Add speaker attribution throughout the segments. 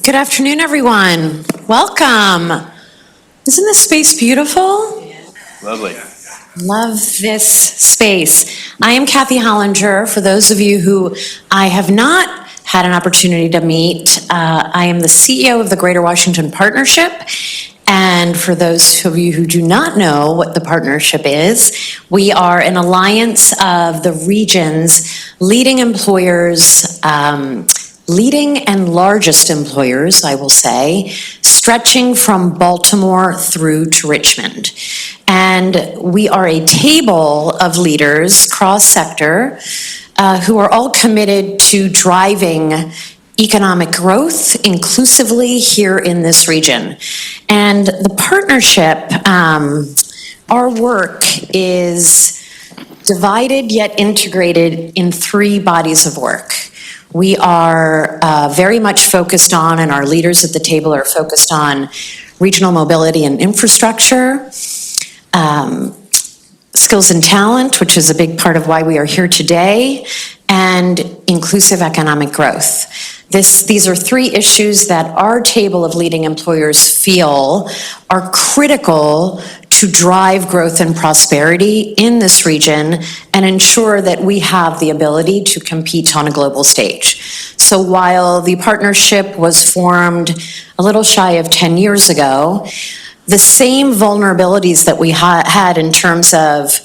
Speaker 1: Good afternoon, everyone. Welcome. Isn't this space beautiful?
Speaker 2: Lovely.
Speaker 1: Love this space. I am Kathy Hollinger. For those of you who I have not had an opportunity to meet, I am the CEO of the Greater Washington Partnership. And for those of you who do not know what the partnership is, we are an alliance of the region's leading employers, leading and largest employers, I will say, stretching from Baltimore through to Richmond. And we are a table of leaders, cross-sector, who are all committed to driving economic growth inclusively here in this region. And the partnership, our work is divided yet integrated in three bodies of work. We are very much focused on, and our leaders at the table are focused on, regional mobility and infrastructure, skills and talent, which is a big part of why we are here today, and inclusive economic growth. These are three issues that our table of leading employers feel are critical to drive growth and prosperity in this region and ensure that we have the ability to compete on a global stage. So while the partnership was formed a little shy of 10 years ago, the same vulnerabilities that we had in terms of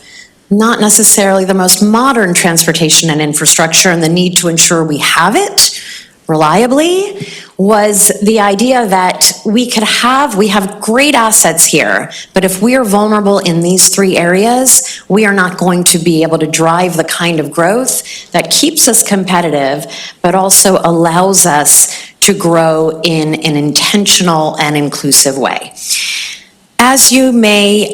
Speaker 1: not necessarily the most modern transportation and infrastructure and the need to ensure we have it reliably was the idea that we have great assets here, but if we are vulnerable in these three areas, we are not going to be able to drive the kind of growth that keeps us competitive, but also allows us to grow in an intentional and inclusive way. As you may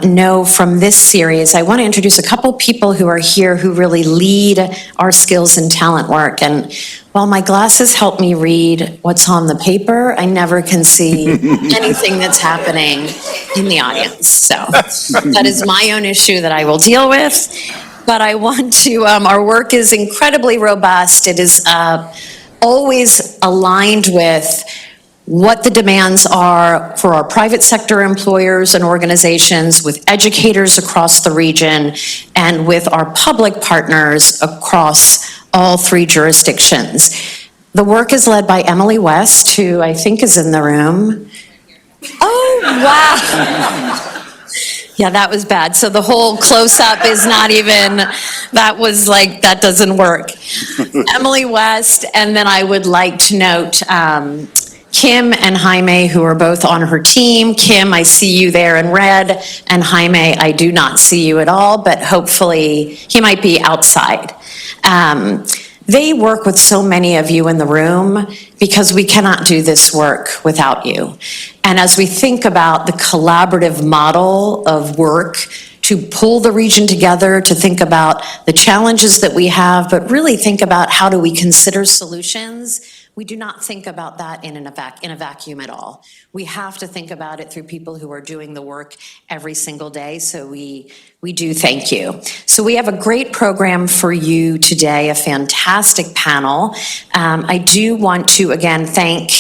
Speaker 1: know from this series, I want to introduce a couple people who are here who really lead our skills and talent work. And while my glasses help me read what's on the paper, I never can see anything that's happening in the audience. So that is my own issue that I will deal with. But I want to, our work is incredibly robust. It is always aligned with what the demands are for our private sector employers and organizations, with educators across the region, and with our public partners across all three jurisdictions. The work is led by Emily West, who I think is in the room. Oh, wow. Yeah, that was bad. So the whole close-up is not even, that was like, that doesn't work. Emily West, and then I would like to note Kim and Jaime, who are both on her team. Kim, I see you there in red, and Jaime, I do not see you at all, but hopefully he might be outside. They work with so many of you in the room because we cannot do this work without you. And as we think about the collaborative model of work to pull the region together, to think about the challenges that we have, but really think about how do we consider solutions, we do not think about that in a vacuum at all. We have to think about it through people who are doing the work every single day, so we do thank you. So we have a great program for you today, a fantastic panel. I do want to, again, thank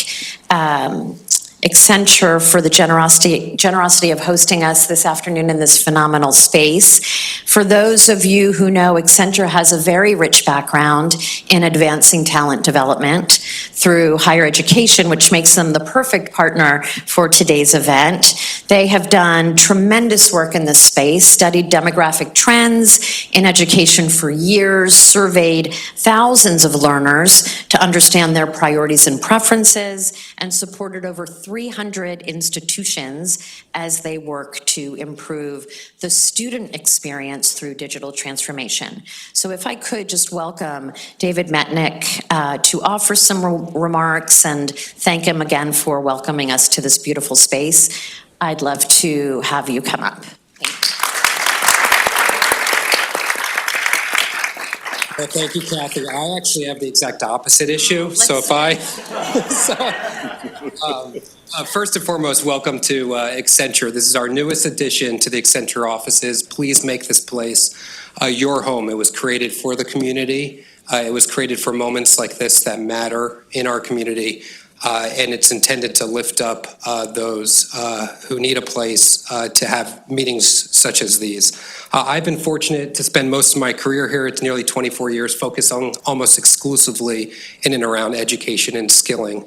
Speaker 1: Accenture for the generosity of hosting us this afternoon in this phenomenal space. For those of you who know, Accenture has a very rich background in advancing talent development through higher education, which makes them the perfect partner for today's event. They have done tremendous work in this space, studied demographic trends in education for years, surveyed thousands of learners to understand their priorities and preferences, and supported over 300 institutions as they work to improve the student experience through digital transformation. So if I could just welcome David Metnick to offer some remarks and thank him again for welcoming us to this beautiful space. I'd love to have you come up.
Speaker 3: Well, thank you, Kathy. I actually have the exact opposite issue. First and foremost, welcome to Accenture. This is our newest addition to the Accenture offices. Please make this place your home. It was created for the community. It was created for moments like this that matter in our community. and it's intended to lift up those who need a place to have meetings such as these. I've been fortunate to spend most of my career here. It's nearly 24 years, focused on almost exclusively in and around education and skilling.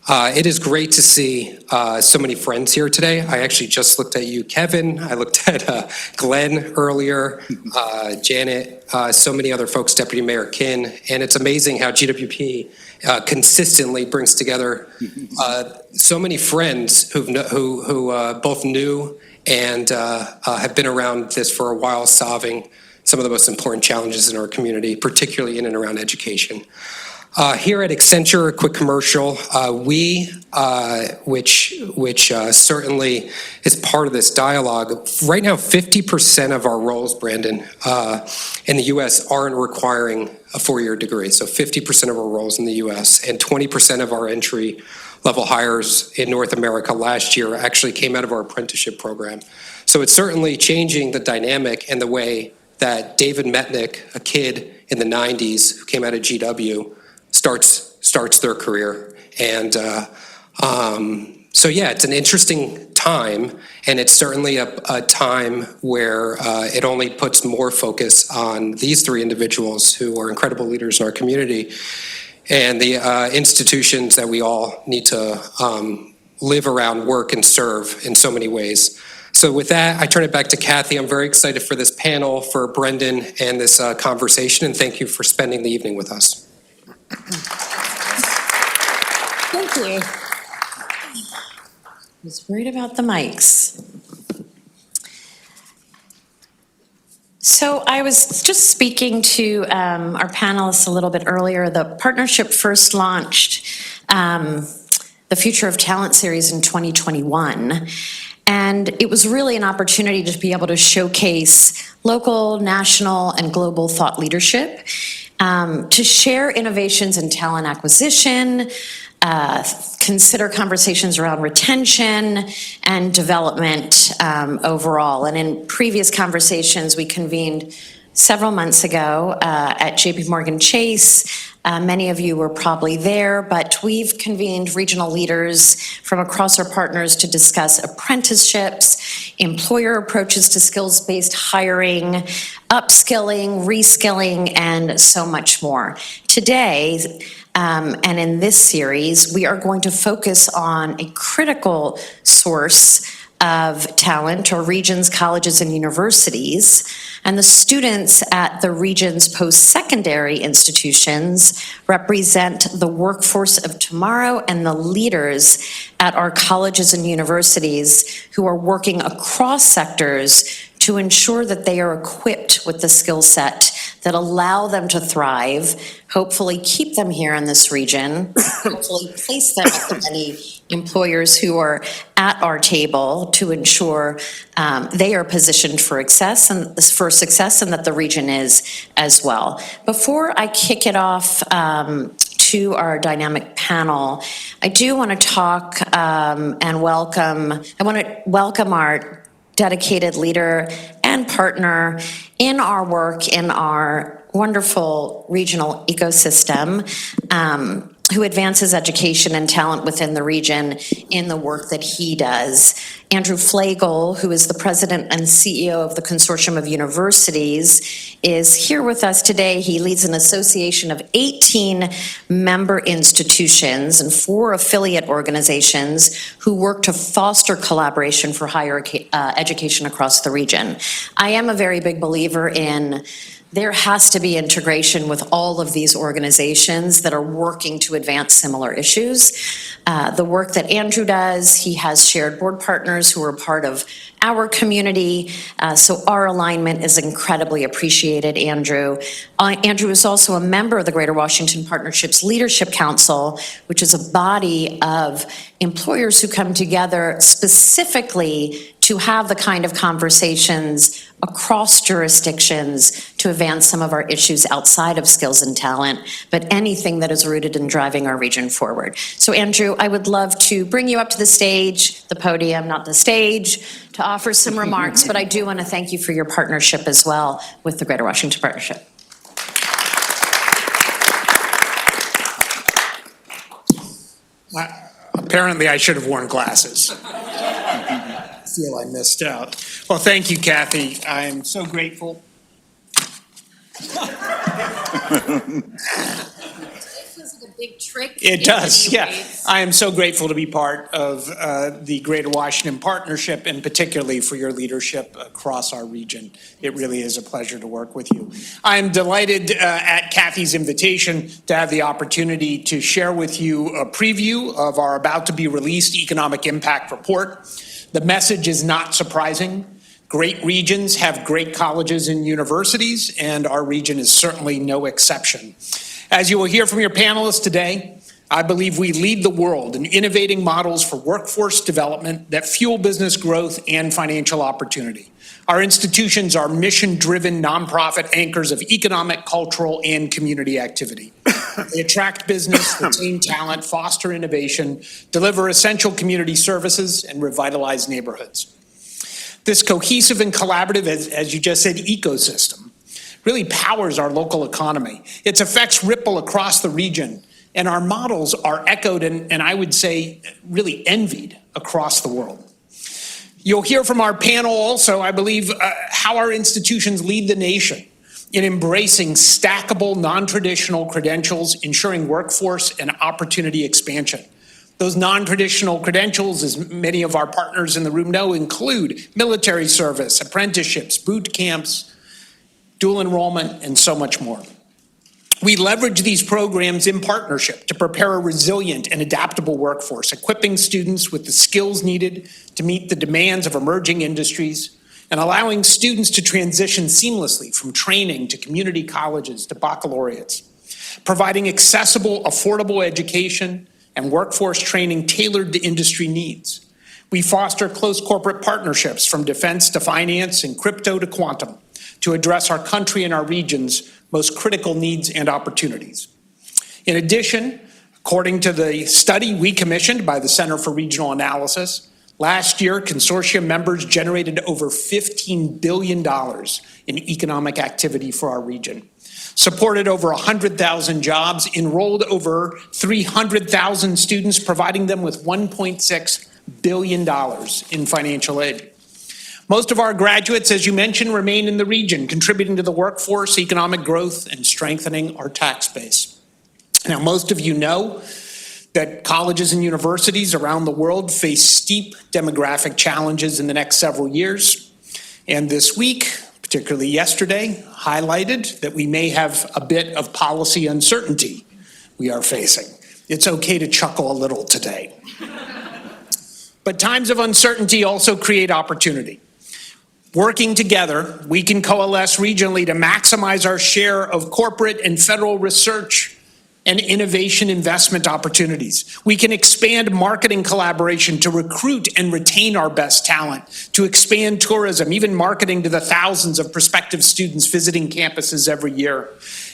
Speaker 3: It is great to see so many friends here today. I actually just looked at you, Kevin. I looked at Glenn earlier, Janet, so many other folks, Deputy Mayor Kin, and it's amazing how GWP consistently brings together so many friends who both knew and have been around this for a while, solving some of the most important challenges in our community, particularly in and around education. Here at Accenture, a quick commercial, which certainly is part of this dialogue. Right now, 50% of our roles, Brandon, in the U.S. aren't requiring a four-year degree. So 50% of our roles in the U.S. and 20% of our entry-level hires in North America last year actually came out of our apprenticeship program. So it's certainly changing the dynamic and the way that David Metnick, a kid in the 90s who came out of GW, starts their career. And so yeah, it's an interesting time, and it's certainly a time where it only puts more focus on these three individuals who are incredible leaders in our community and the institutions that we all need to live around, work, and serve in so many ways. So with that, I turn it back to Kathy. I'm very excited for this panel, for Brendan, and this conversation, and thank you for spending the evening with us.
Speaker 1: Thank you. I was worried about the mics. So I was just speaking to our panelists a little bit earlier. The partnership first launched the Future of Talent series in 2021. And it was really an opportunity to be able to showcase local, national, and global thought leadership, to share innovations in talent acquisition, consider conversations around retention and development overall. And in previous conversations we convened several months ago at JP Morgan Chase. Many of you were probably there, but we've convened regional leaders from across our partners to discuss apprenticeships, employer approaches to skills-based hiring, upskilling, reskilling, and so much more. Today, and in this series, we are going to focus on a critical source of talent, or regions, colleges, and universities, and the students at the region's post-secondary institutions represent the workforce of tomorrow and the leaders at our colleges and universities who are working across sectors to ensure that they are equipped with the skill set that allow them to thrive, hopefully keep them here in this region, hopefully place them at the many employers who are at our table to ensure they are positioned for success and that the region is as well. Before I kick it off to our dynamic panel, I do want to talk and welcome our dedicated leader and partner in our work in our wonderful regional ecosystem, who advances education and talent within the region in the work that he does. Andrew Flagel, who is the president and CEO of the Consortium of Universities, is here with us today. He leads an association of 18 member institutions and 4 affiliate organizations who work to foster collaboration for higher education across the region. I am a very big believer in there has to be integration with all of these organizations that are working to advance similar issues. The work that Andrew does, he has shared board partners who are part of our community, so our alignment is incredibly appreciated, Andrew. Andrew is also a member of the Greater Washington Partnerships Leadership Council, which is a body of employers who come together specifically to have the kind of conversations across jurisdictions to advance some of our issues outside of skills and talent, but anything that is rooted in driving our region forward. So Andrew, I would love to bring you up to the stage, the podium, not the stage, to offer some remarks, but I do want to thank you for your partnership as well with the Greater Washington Partnership.
Speaker 2: Apparently, I should have worn glasses. I feel I missed out. Well, thank you, Kathy. I am so grateful.
Speaker 1: Big trick.
Speaker 2: It does, yeah. I am so grateful to be part of the Greater Washington Partnership, and particularly for your leadership across our region. It really is a pleasure to work with you. I am delighted at Kathy's invitation to have the opportunity to share with you a preview of our about to be released Economic Impact Report. The message is not surprising. Great regions have great colleges and universities, and our region is certainly no exception. As you will hear from your panelists today, I believe we lead the world in innovating models for workforce development that fuel business growth and financial opportunity. Our institutions are mission-driven nonprofit anchors of economic, cultural, and community activity. They attract business, retain talent, foster innovation, deliver essential community services, and revitalize neighborhoods. This cohesive and collaborative, as you just said, ecosystem really powers our local economy. Its effects ripple across the region, and our models are echoed and I would say really envied across the world. You'll hear from our panel also, I believe, how our institutions lead the nation in embracing stackable, non-traditional credentials, ensuring workforce and opportunity expansion. Those non-traditional credentials, as many of our partners in the room know, include military service, apprenticeships, boot camps, dual enrollment, and so much more. We leverage these programs in partnership to prepare a resilient and adaptable workforce, equipping students with the skills needed to meet the demands of emerging industries, and allowing students to transition seamlessly from training to community colleges to baccalaureates, providing accessible, affordable education and workforce training tailored to industry needs. We foster close corporate partnerships from defense to finance and crypto to quantum, to address our country and our region's most critical needs and opportunities. In addition, according to the study we commissioned by the Center for Regional Analysis, last year, consortium members generated over $15 billion in economic activity for our region, supported over 100,000 jobs, enrolled over 300,000 students, providing them with $1.6 billion in financial aid. Most of our graduates, as you mentioned, remain in the region, contributing to the workforce, economic growth, and strengthening our tax base. Now, most of you know that colleges and universities around the world face steep demographic challenges in the next several years. And this week, particularly yesterday, highlighted that we may have a bit of policy uncertainty we are facing. It's okay to chuckle a little today. But times of uncertainty also create opportunity. Working together, we can coalesce regionally to maximize our share of corporate and federal research and innovation investment opportunities. We can expand marketing collaboration to recruit and retain our best talent, to expand tourism, even marketing to the thousands of prospective students visiting campuses every year,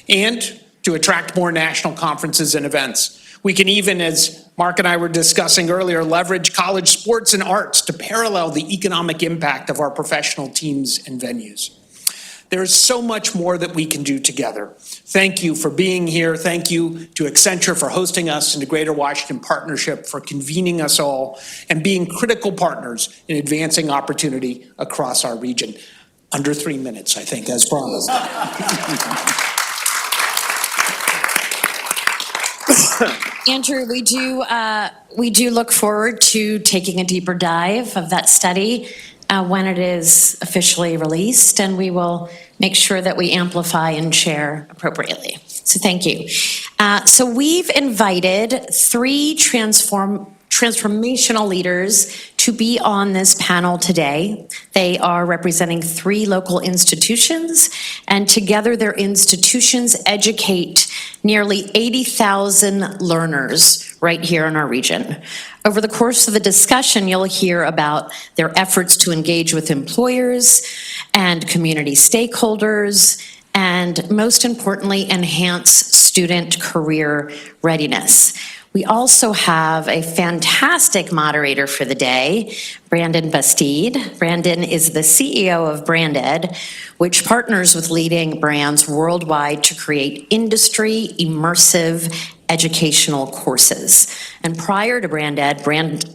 Speaker 2: and to attract more national conferences and events. We can even, as Mark and I were discussing earlier, leverage college sports and arts to parallel the economic impact of our professional teams and venues. There is so much more that we can do together. Thank you for being here. Thank you to Accenture for hosting us and the Greater Washington Partnership for convening us all and being critical partners in advancing opportunity across our region. Under 3 minutes, I think, as promised.
Speaker 1: Andrew, we do look forward to taking a deeper dive of that study when it is officially released, and we will make sure that we amplify and share appropriately. So thank you. So we've invited 3 transformational leaders to be on this panel today. They are representing 3 local institutions, and together their institutions educate nearly 80,000 learners right here in our region. Over the course of the discussion, you'll hear about their efforts to engage with employers and community stakeholders, and most importantly, enhance student career readiness. We also have a fantastic moderator for the day, Brandon Busteed. Brandon is the CEO of BrandEd, which partners with leading brands worldwide to create industry immersive educational courses. And prior to BrandEd,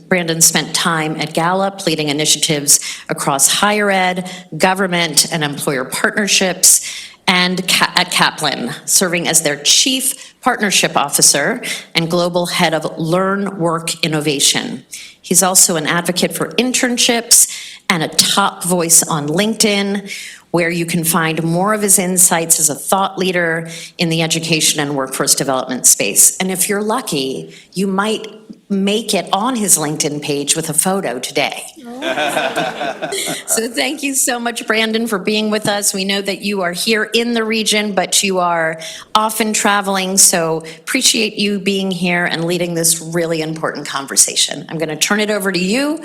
Speaker 1: Brandon spent time at Gallup leading initiatives across higher ed, government, and employer partnerships, and at Kaplan, serving as their Chief Partnership Officer and Global Head of Learn Work Innovation. He's also an advocate for internships and a top voice on LinkedIn, where you can find more of his insights as a thought leader in the education and workforce development space. And if you're lucky, you might make it on his LinkedIn page with a photo today. So thank you so much, Brandon, for being with us. We know that you are here in the region, but you are often traveling, so appreciate you being here and leading this really important conversation. I'm going to turn it over to you.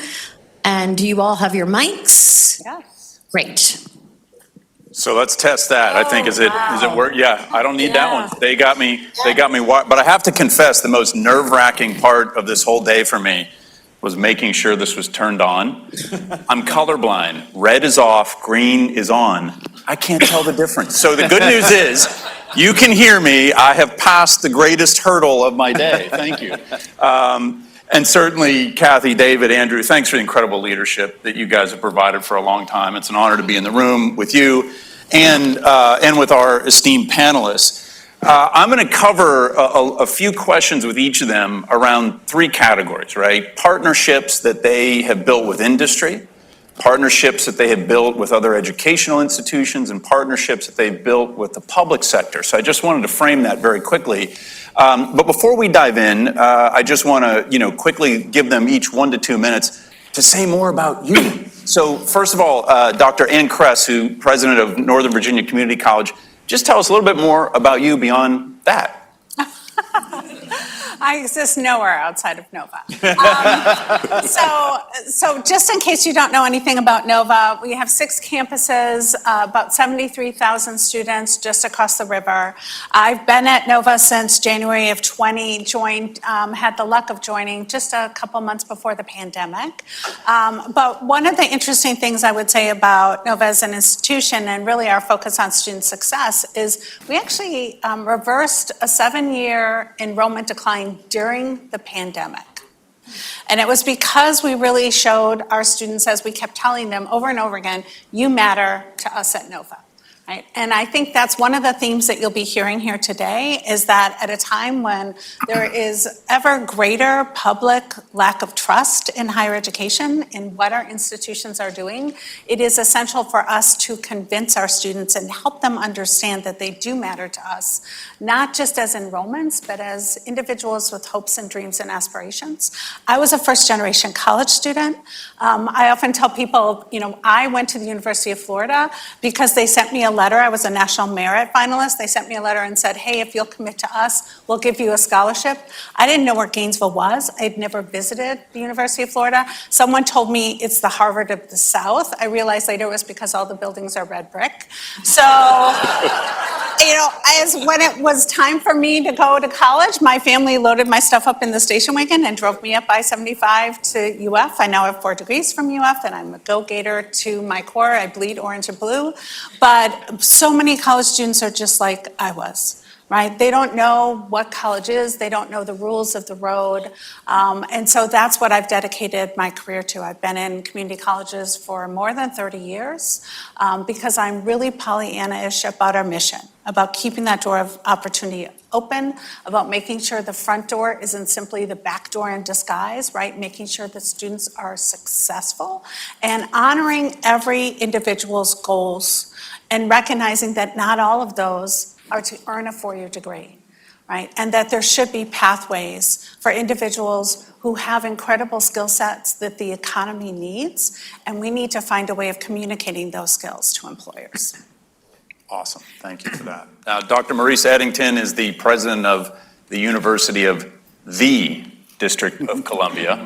Speaker 1: And do you all have your mics?
Speaker 4: Yes.
Speaker 1: Great.
Speaker 5: So let's test that. I think, is it work? Yeah, I don't need that one. They got me, but I have to confess, the most nerve-wracking part of this whole day for me was making sure this was turned on. I'm colorblind. Red is off, green is on. I can't tell the difference. So the good news is, you can hear me. I have passed the greatest hurdle of my day. Thank you. And certainly, Kathy, David, Andrew, thanks for the incredible leadership that you guys have provided for a long time. It's an honor to be in the room with you and with our esteemed panelists. I'm going to cover a few questions with each of them around three categories, right? Partnerships that they have built with industry, partnerships that they have built with other educational institutions, and partnerships that they've built with the public sector. So I just wanted to frame that very quickly. But before we dive in, I just want to, quickly give them each 1 to 2 minutes to say more about you. So first of all, Dr. Ann Kress, who president of Northern Virginia Community College, just tell us a little bit more about you beyond that.
Speaker 4: I exist nowhere outside of Nova. So just in case you don't know anything about Nova, we have 6 campuses, about 73,000 students just across the river. I've been at Nova since January of 20, had the luck of joining just a couple months before the pandemic. But one of the interesting things I would say about Nova as an institution, and really our focus on student success, is we actually reversed a 7-year enrollment decline during the pandemic. And it was because we really showed our students, as we kept telling them over and over again, you matter to us at Nova. Right? And I think that's one of the themes that you'll be hearing here today, is that at a time when there is ever greater public lack of trust in higher education, in what our institutions are doing, it is essential for us to convince our students and help them understand that they do matter to us, not just as enrollments, but as individuals with hopes and dreams and aspirations. I was a first-generation college student. I often tell people, I went to the University of Florida because they sent me a letter. I was a national merit finalist. They sent me a letter and said, hey, if you'll commit to us, we'll give you a scholarship. I didn't know where Gainesville was. I'd never visited the University of Florida. Someone told me it's the Harvard of the South. I realized later it was because all the buildings are red brick. So, when it was time for me to go to college, my family loaded my stuff up in the station wagon and drove me up I-75 to UF. I now have 4 degrees from UF, and I'm a go-gator to my core. I bleed orange and blue. But so many college students are just like I was, right? They don't know what college is. They don't know the rules of the road. And so that's what I've dedicated my career to. I've been in community colleges for more than 30 years because I'm really Pollyanna-ish about our mission, about keeping that door of opportunity open, about making sure the front door isn't simply the back door in disguise, right? Making sure that students are successful and honoring every individual's goals and recognizing that not all of those are to earn a 4-year degree, right? And that there should be pathways for individuals who have incredible skill sets that the economy needs, and we need to find a way of communicating those skills to employers.
Speaker 5: Awesome, thank you for that. Now, Dr. Maurice Edington is the president of the University of the District of Columbia.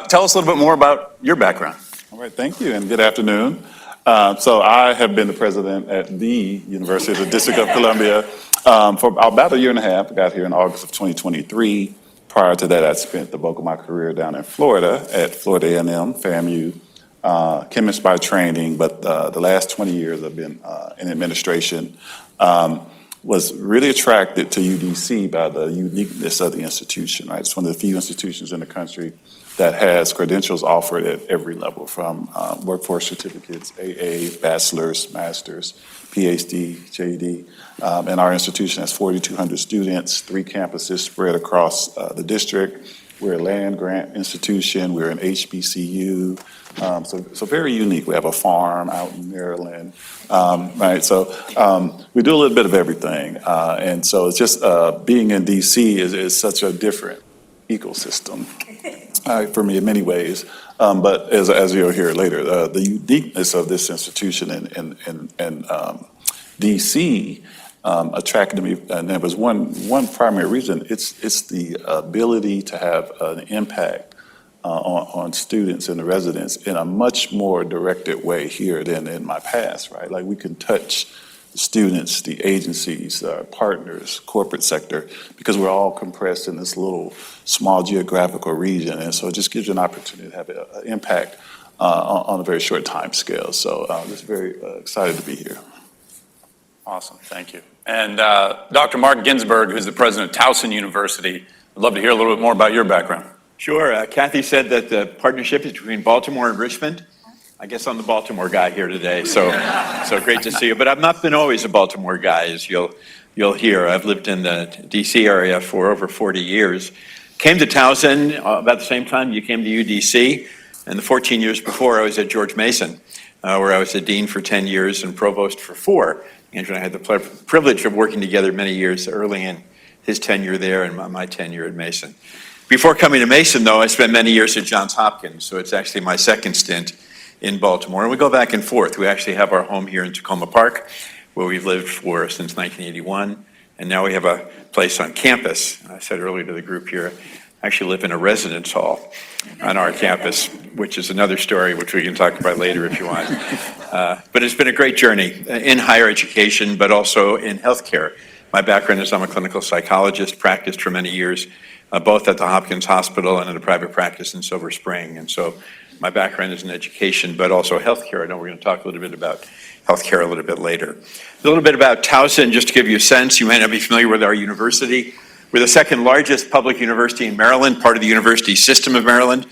Speaker 5: Tell us a little bit more about your background.
Speaker 6: All right, thank you, and good afternoon. So I have been the president at the University of the District of Columbia for about a year and a half. I got here in August of 2023. Prior to that, I spent the bulk of my career down in Florida at Florida A&M, FAMU, chemist by training, but the last 20 years I've been in administration. Was really attracted to UDC by the uniqueness of the institution, right? It's one of the few institutions in the country that has credentials offered at every level, from workforce certificates, AA, bachelor's, master's, PhD, JD. And our institution has 4,200 students, 3 campuses spread across the district. We're a land grant institution. We're an HBCU. So very unique. We have a farm out in Maryland, right? So we do a little bit of everything. And so it's just being in DC is such a different ecosystem for me in many ways. But as you'll hear later, the uniqueness of this institution in DC attracted me, and there was one primary reason. It's the ability to have an impact on students and the residents in a much more directed way here than in my past, right? Like we can touch the students, the agencies, our partners, corporate sector, because we're all compressed in this little small geographical region. And so it just gives you an opportunity to have an impact on a very short time scale. So I'm just very excited to be here.
Speaker 5: Awesome, thank you. And Dr. Mark Ginsberg, who's the president of Towson University, I'd love to hear a little bit more about your background.
Speaker 7: Sure. Kathy said that the partnership is between Baltimore and Richmond. I guess I'm the Baltimore guy here today, so great to see you. But I've not been always a Baltimore guy, as you'll hear. I've lived in the D.C. area for over 40 years. Came to Towson about the same time you came to UDC, and the 14 years before I was at George Mason, where I was the dean for 10 years and provost for 4. Andrew and I had the privilege of working together many years early in his tenure there and my tenure at Mason. Before coming to Mason, though, I spent many years at Johns Hopkins, so it's actually my second stint in Baltimore. And we go back and forth. We actually have our home here in Tacoma Park, where we've lived for since 1981. And now we have a place on campus. I said earlier to the group here, I actually live in a residence hall on our campus, which is another story which we can talk about later if you want. But it's been a great journey in higher education, but also in healthcare. My background is I'm a clinical psychologist, practiced for many years, both at the Hopkins Hospital and in a private practice in Silver Spring. And so my background is in education, but also healthcare. I know we're going to talk a little bit about healthcare a little bit later. A little bit about Towson, just to give you a sense. You may not be familiar with our university. We're the second largest public university in Maryland, part of the university system of Maryland.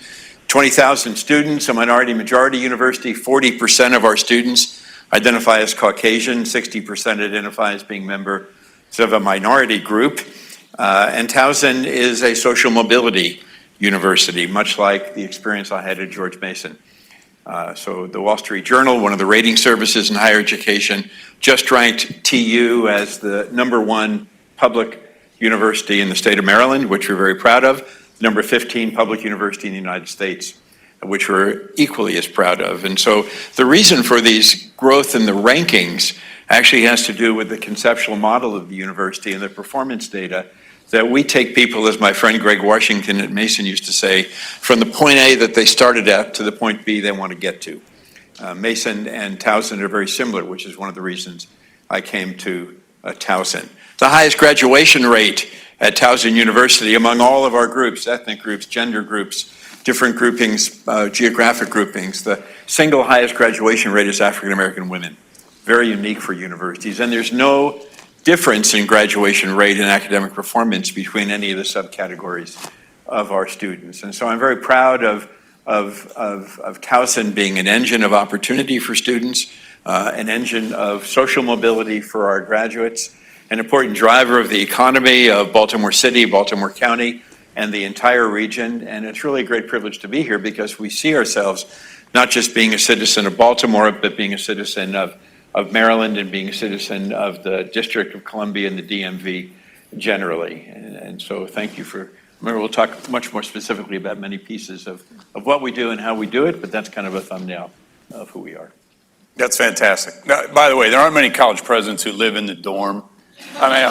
Speaker 7: 20,000 students, a minority-majority university. 40% of our students identify as Caucasian, 60% identify as being members of a minority group. And Towson is a social mobility university, much like the experience I had at George Mason. So the Wall Street Journal, one of the rating services in higher education, just ranked TU as the #1 public university in the state of Maryland, which we're very proud of, number 15 public university in the United States, which we're equally as proud of. And so the reason for these growth in the rankings actually has to do with the conceptual model of the university and the performance data that we take people, as my friend Greg Washington at Mason used to say, from the point A that they started at to the point B they want to get to. Mason and Towson are very similar, which is one of the reasons I came to Towson. The highest graduation rate at Towson University among all of our groups, ethnic groups, gender groups, different groupings, geographic groupings, the single highest graduation rate is African American women. Very unique for universities, and there's no difference in graduation rate and academic performance between any of the subcategories of our students. And so I'm very proud of Towson being an engine of opportunity for students, an engine of social mobility for our graduates, an important driver of the economy of Baltimore City, Baltimore County, and the entire region. And it's really a great privilege to be here because we see ourselves not just being a citizen of Baltimore, but being a citizen of Maryland and being a citizen of the District of Columbia and the DMV generally. And so thank you for, we'll talk much more specifically about many pieces of what we do and how we do it, but that's kind of a thumbnail of who we are.
Speaker 5: That's fantastic. Now, by the way, there aren't many college presidents who live in the dorm. I mean,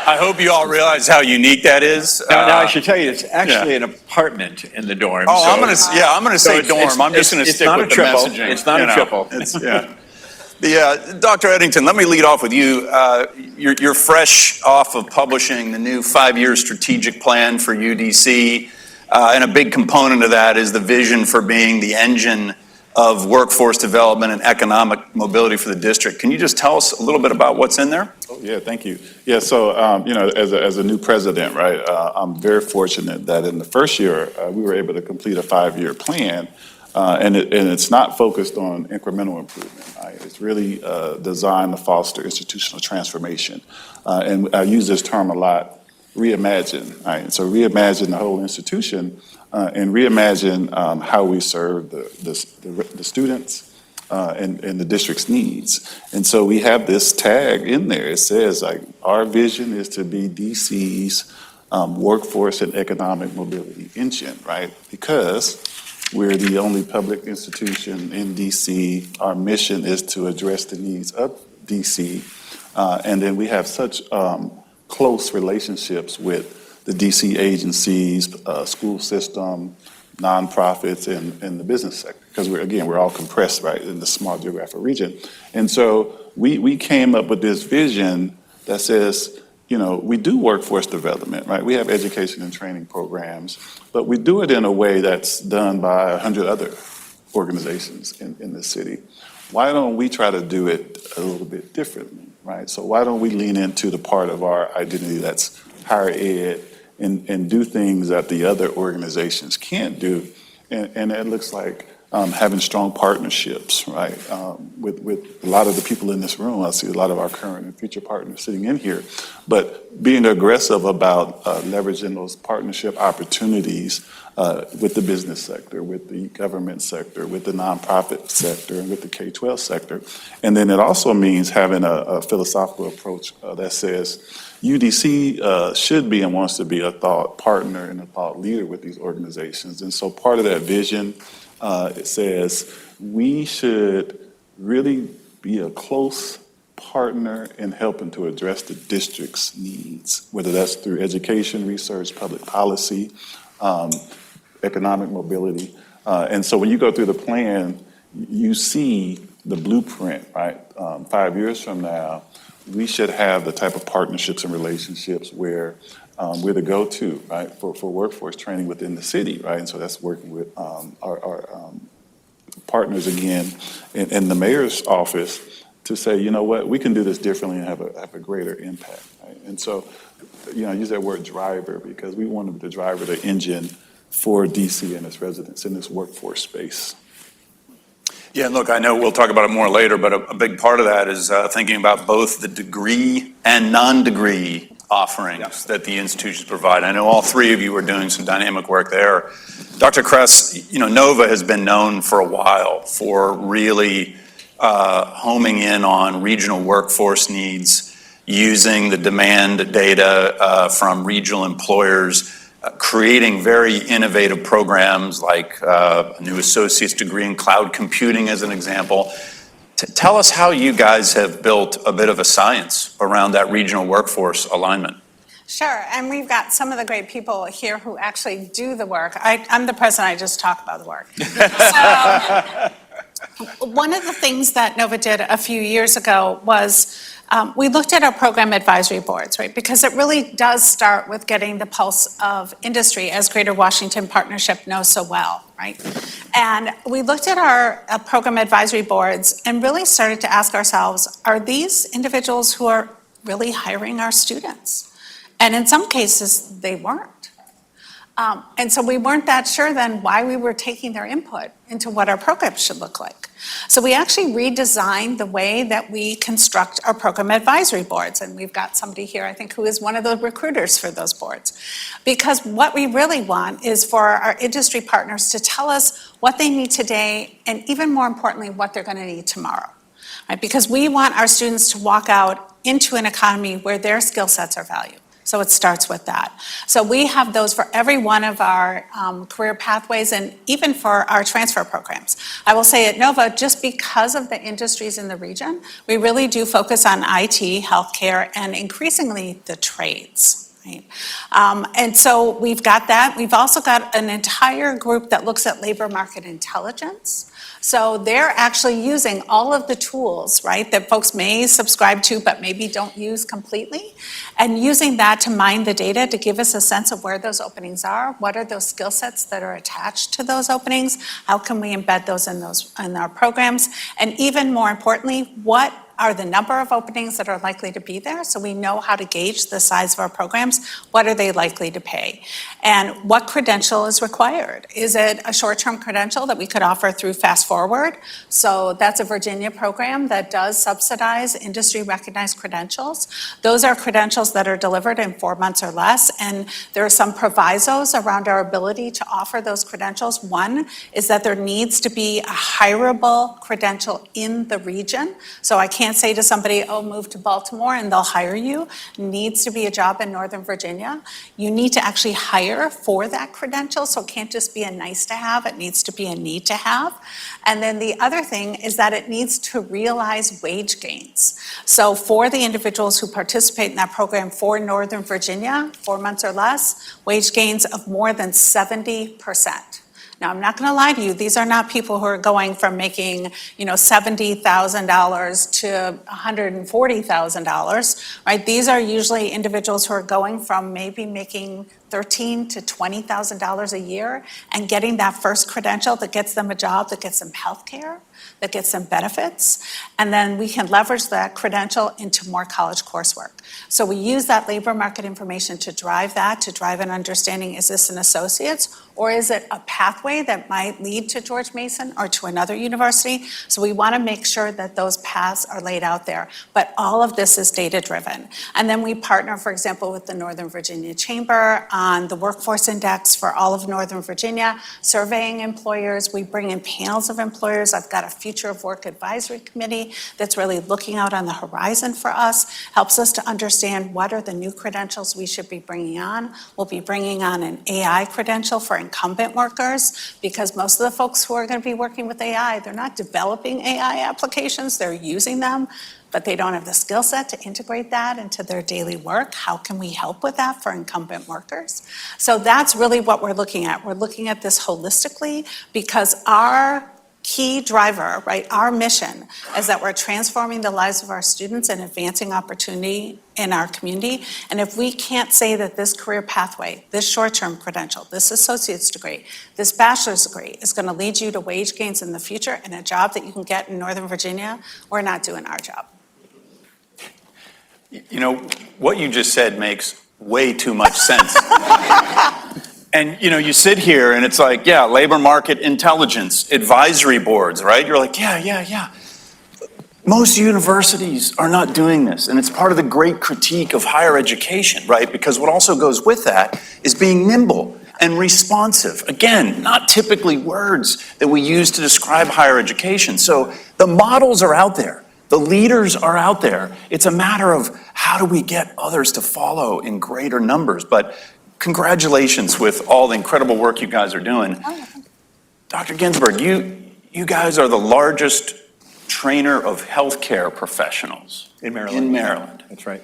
Speaker 5: I hope you all realize how unique that is.
Speaker 7: Now, I should tell you, it's actually an apartment in the dorm.
Speaker 5: Oh,
Speaker 7: so-
Speaker 5: I'm gonna say
Speaker 7: it's-
Speaker 5: dorm. I'm just gonna
Speaker 7: it's
Speaker 5: stick
Speaker 7: not
Speaker 5: with
Speaker 7: a
Speaker 5: the
Speaker 7: triple.
Speaker 5: messaging.
Speaker 7: It's not
Speaker 5: you
Speaker 7: a
Speaker 5: know.
Speaker 7: triple.
Speaker 5: Dr. Edington, let me lead off with you. You're fresh off of publishing the new 5-year strategic plan for UDC, and a big component of that is the vision for being the engine of workforce development and economic mobility for the district. Can you just tell us a little bit about what's in there?
Speaker 6: Oh, yeah, thank you. Yeah, so, as a new president, right, I'm very fortunate that in the first year, we were able to complete a 5-year plan, and it's not focused on incremental improvement, right? It's really designed to foster institutional transformation. And I use this term a lot, reimagine, right? So reimagine the whole institution and reimagine how we serve the students and the district's needs. And so we have this tag in there. It says, like, our vision is to be DC's workforce and economic mobility engine, right? Because we're the only public institution in DC. Our mission is to address the needs of DC. And then we have such close relationships with the DC agencies, school system, nonprofits, and the business sector, because we're all compressed, right, in the small geographic region. And so we came up with this vision that says, we do workforce development, right? We have education and training programs, but we do it in a way that's done by 100 other organizations in the city. Why don't we try to do it a little bit differently, right? So why don't we lean into the part of our identity that's higher ed and do things that the other organizations can't do? And it looks like having strong partnerships, right, with a lot of the people in this room. I see a lot of our current and future partners sitting in here, but being aggressive about leveraging those partnership opportunities with the business sector, with the government sector, with the nonprofit sector, and with the K-12 sector. And then it also means having a philosophical approach that says UDC should be and wants to be a thought partner and a thought leader with these organizations. And so part of that vision, it says we should really be a close partner in helping to address the district's needs, whether that's through education, research, public policy, economic mobility. And so when you go through the plan, you see the blueprint, right? 5 years from now, we should have the type of partnerships and relationships where we're the go-to, right, for workforce training within the city, right? And so that's working with our partners again in the mayor's office to say, you know what, we can do this differently and have a greater impact, right? And so, I use that word driver because we want to be the driver, the engine for DC and its residents in this workforce space.
Speaker 5: Yeah, and look, I know we'll talk about it more later, but a big part of that is thinking about both the degree and non-degree offerings that the institutions provide. I know all three of you are doing some dynamic work there. Dr. Kress, NOVA has been known for a while for really homing in on regional workforce needs, using the demand data from regional employers, creating very innovative programs like a new associate's degree in cloud computing as an example. Tell us how you guys have built a bit of a science around that regional workforce alignment.
Speaker 4: Sure, and we've got some of the great people here who actually do the work. I'm the president, I just talk about the work. So, one of the things that NOVA did a few years ago was we looked at our program advisory boards, right? Because it really does start with getting the pulse of industry, as Greater Washington Partnership knows so well, right? And we looked at our program advisory boards and really started to ask ourselves, are these individuals who are really hiring our students? And in some cases, they weren't. And so we weren't that sure then why we were taking their input into what our programs should look like. So we actually redesigned the way that we construct our program advisory boards. And we've got somebody here, I think, who is one of the recruiters for those boards. Because what we really want is for our industry partners to tell us what they need today, and even more importantly, what they're going to need tomorrow. Right? Because we want our students to walk out into an economy where their skill sets are valued. So it starts with that. So we have those for every one of our career pathways and even for our transfer programs. I will say at Nova, just because of the industries in the region, we really do focus on IT, healthcare, and increasingly the trades. Right? And so we've got that. We've also got an entire group that looks at labor market intelligence. So they're actually using all of the tools, right, that folks may subscribe to but maybe don't use completely, and using that to mine the data to give us a sense of where those openings are, what are those skill sets that are attached to those openings, how can we embed those in our programs, and even more importantly, what are the number of openings that are likely to be there, so we know how to gauge the size of our programs. What are they likely to pay? And what credential is required? Is it a short-term credential that we could offer through Fast Forward? So that's a Virginia program that does subsidize industry-recognized credentials. Those are credentials that are delivered in 4 months or less, and there are some provisos around our ability to offer those credentials. One is that there needs to be a hireable credential in the region. So I can't say to somebody, oh, move to Baltimore and they'll hire you. It needs to be a job in Northern Virginia. You need to actually hire for that credential, so it can't just be a nice to have, it needs to be a need to have. And then the other thing is that it needs to realize wage gains. So for the individuals who participate in that program for Northern Virginia, 4 months or less, wage gains of more than 70%. Now, I'm not going to lie to you. These are not people who are going from making, $70,000 to $140,000, right? These are usually individuals who are going from maybe making $13,000 to $20,000 a year and getting that first credential that gets them a job, that gets them health care, that gets them benefits, and then we can leverage that credential into more college coursework. So we use that labor market information to drive an understanding, is this an associate's or is it a pathway that might lead to George Mason or to another university? So we want to make sure that those paths are laid out there. But all of this is data-driven. And then we partner, for example, with the Northern Virginia Chamber on the workforce index for all of Northern Virginia, surveying employers. We bring in panels of employers. I've got a future of work advisory committee that's really looking out on the horizon for us, helps us to understand what are the new credentials we should be bringing on. We'll be bringing on an AI credential for incumbent workers, because most of the folks who are going to be working with AI, they're not developing AI applications, they're using them, but they don't have the skill set to integrate that into their daily work. How can we help with that for incumbent workers? So that's really what we're looking at. We're looking at this holistically because our key driver, right, our mission is that we're transforming the lives of our students and advancing opportunity in our community. And if we can't say that this career pathway, this short-term credential, this associate's degree, this bachelor's degree is going to lead you to wage gains in the future and a job that you can get in Northern Virginia, we're not doing our job.
Speaker 5: What you just said makes way too much sense. And, you sit here and it's like, yeah, labor market intelligence, advisory boards, right? You're like, yeah. Most universities are not doing this. And it's part of the great critique of higher education, right? Because what also goes with that is being nimble and responsive. Again, not typically words that we use to describe higher education. So the models are out there. The leaders are out there. It's a matter of how do we get others to follow in greater numbers. But congratulations with all the incredible work you guys are doing. Dr. Ginsberg, you guys are the largest trainer of healthcare professionals
Speaker 7: In Maryland.
Speaker 5: in Maryland.
Speaker 7: That's right.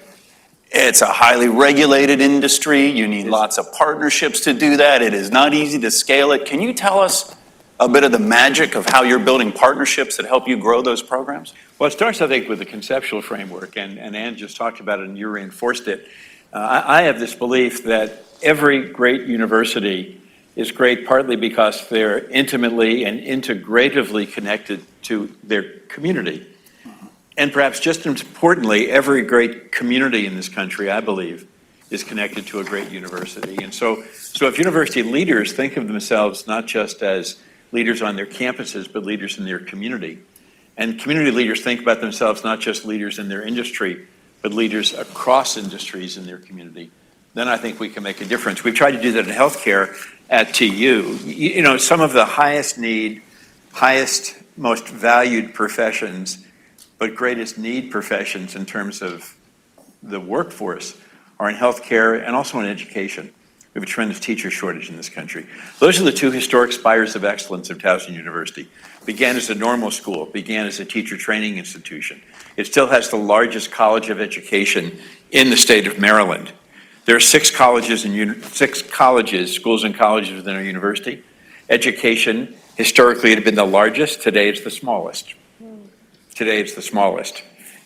Speaker 5: It's a highly regulated industry. You need lots of partnerships to do that. It is not easy to scale it. Can you tell us a bit of the magic of how you're building partnerships that help you grow those programs?
Speaker 7: Well, it starts, I think, with the conceptual framework, and Ann just talked about it and you reinforced it. I have this belief that every great university is great partly because they're intimately and integratively connected to their community. And perhaps just as importantly, every great community in this country, I believe, is connected to a great university. And so if university leaders think of themselves not just as leaders on their campuses, but leaders in their community, and community leaders think about themselves not just leaders in their industry, but leaders across industries in their community, then I think we can make a difference. We've tried to do that in healthcare at TU. Some of the highest need, highest, most valued professions, but greatest need professions in terms of the workforce are in healthcare and also in education. We have a tremendous teacher shortage in this country. Those are the two historic spires of excellence of Towson University. Began as a normal school, began as a teacher training institution. It still has the largest college of education in the state of Maryland. There are 6 colleges, schools and colleges within our university. Education, historically, it had been the largest. Today, it's the smallest.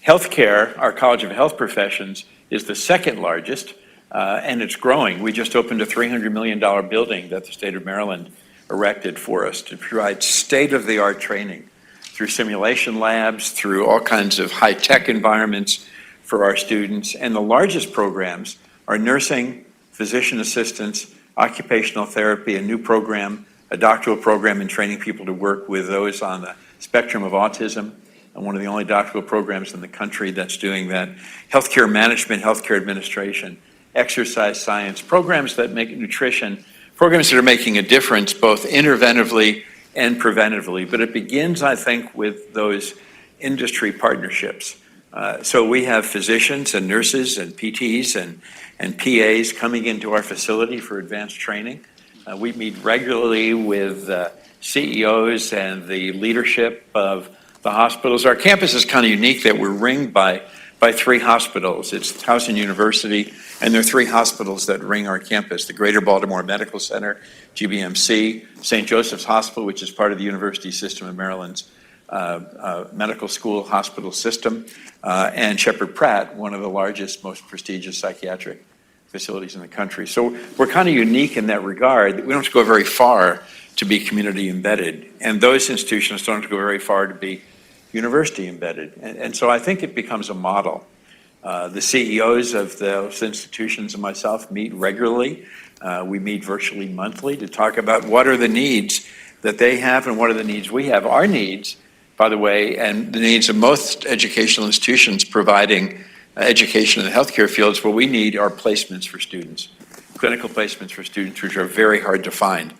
Speaker 7: Healthcare, our College of Health Professions, is the second largest, and it's growing. We just opened a $300 million building that the state of Maryland erected for us to provide state-of-the-art training through simulation labs, through all kinds of high-tech environments for our students. And the largest programs are nursing, physician assistants, occupational therapy, a new program, a doctoral program in training people to work with those on the spectrum of autism, and one of the only doctoral programs in the country that's doing that. Healthcare management, healthcare administration, exercise science, programs that make nutrition, programs that are making a difference both interventively and preventively. But it begins, I think, with those industry partnerships. So we have physicians and nurses and PTs and PAs coming into our facility for advanced training. We meet regularly with CEOs and the leadership of the hospitals. Our campus is kind of unique that we're ringed by 3 hospitals. It's Towson University, and there are 3 hospitals that ring our campus: the Greater Baltimore Medical Center, GBMC, St. Joseph's Hospital, which is part of the University System of Maryland's medical school hospital system, and Shepherd Pratt, one of the largest, most prestigious psychiatric facilities in the country. So we're kind of unique in that regard. We don't have to go very far to be community embedded, and those institutions don't have to go very far to be university embedded. And so I think it becomes a model. The CEOs of those institutions and myself meet regularly. We meet virtually monthly to talk about what are the needs that they have and what are the needs we have. Our needs, by the way, and the needs of most educational institutions providing education in the healthcare fields, what we need are placements for students, clinical placements for students, which are very hard to find.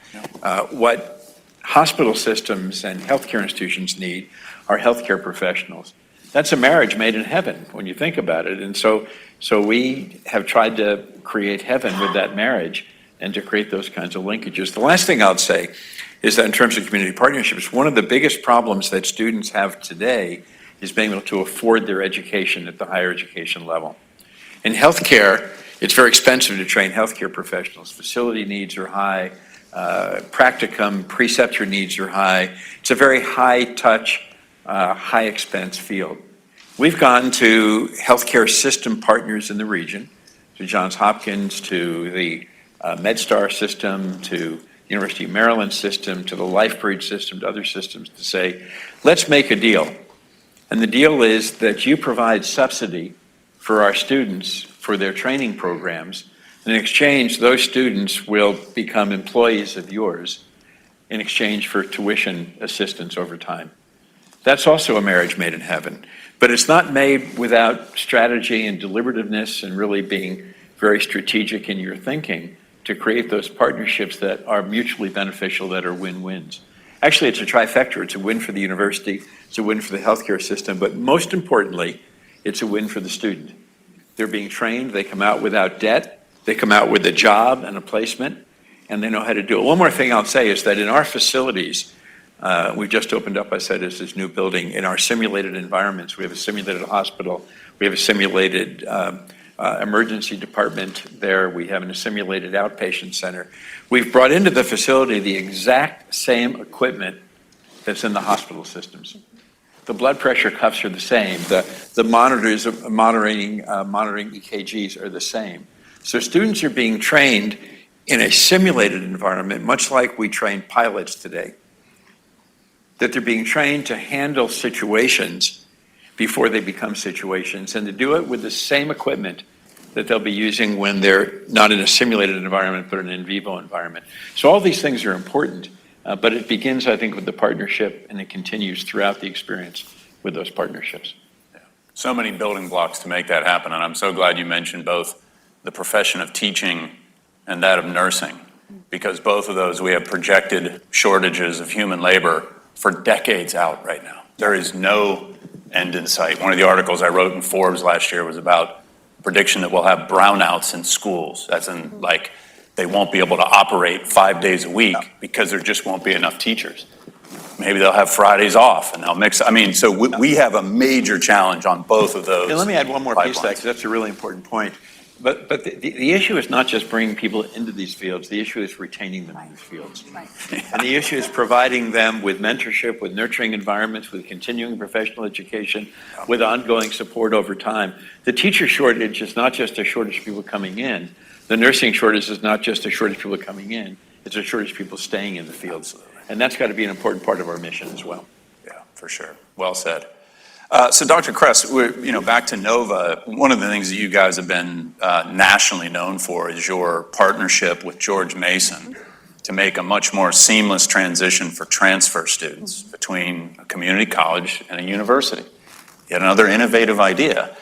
Speaker 7: What hospital systems and healthcare institutions need are healthcare professionals. That's a marriage made in heaven when you think about it. And so we have tried to create heaven with that marriage and to create those kinds of linkages. The last thing I'll say is that in terms of community partnerships, one of the biggest problems that students have today is being able to afford their education at the higher education level. In healthcare, it's very expensive to train healthcare professionals. Facility needs are high, practicum, preceptor needs are high. It's a very high-touch, high-expense field. We've gone to healthcare system partners in the region, to Johns Hopkins, to the MedStar system, to University of Maryland system, to the LifeBridge system, to other systems, to say, let's make a deal. And the deal is that you provide subsidy for our students for their training programs. In exchange, those students will become employees of yours in exchange for tuition assistance over time. That's also a marriage made in heaven. But it's not made without strategy and deliberativeness and really being very strategic in your thinking to create those partnerships that are mutually beneficial, that are win-wins. Actually, it's a trifecta. It's a win for the university, it's a win for the healthcare system, but most importantly, it's a win for the student. They're being trained, they come out without debt, they come out with a job and a placement, and they know how to do it. One more thing I'll say is that in our facilities, we've just opened up, I said, is this new building. In our simulated environments, we have a simulated hospital, we have a simulated emergency department there, we have a simulated outpatient center. We've brought into the facility the exact same equipment that's in the hospital systems. The blood pressure cuffs are the same, the monitors monitoring EKGs are the same. So students are being trained in a simulated environment, much like we train pilots today, that they're being trained to handle situations before they become situations, and to do it with the same equipment that they'll be using when they're not in a simulated environment, but in an in vivo environment. So all these things are important, but it begins, I think, with the partnership, and it continues throughout the experience with those partnerships.
Speaker 5: Yeah. So many building blocks to make that happen, and I'm so glad you mentioned both the profession of teaching and that of nursing, because both of those, we have projected shortages of human labor for decades out right now. There is no end in sight. One of the articles I wrote in Forbes last year was about prediction that we'll have brownouts in schools, as in like they won't be able to operate 5 days a week because there just won't be enough teachers. Maybe they'll have Fridays off and they'll mix. I mean, so we have a major challenge on both of those.
Speaker 7: And let me add one more piece to that,
Speaker 5: pipelines.
Speaker 7: because that's a really important point. But the issue is not just bringing people into these fields. The issue is retaining them in these fields.
Speaker 4: Right.
Speaker 7: And the issue is providing them with mentorship, with nurturing environments, with continuing professional education, with ongoing support over time. The teacher shortage is not just a shortage of people coming in. The nursing shortage is not just a shortage of people coming in. It's a shortage of people staying in the fields. And that's got to be an important part of our mission as well.
Speaker 5: Yeah, for sure. Well said. So Dr. Kress, back to NOVA, one of the things that you guys have been nationally known for is your partnership with George Mason to make a much more seamless transition for transfer students between a community college and a university. Yet another innovative idea.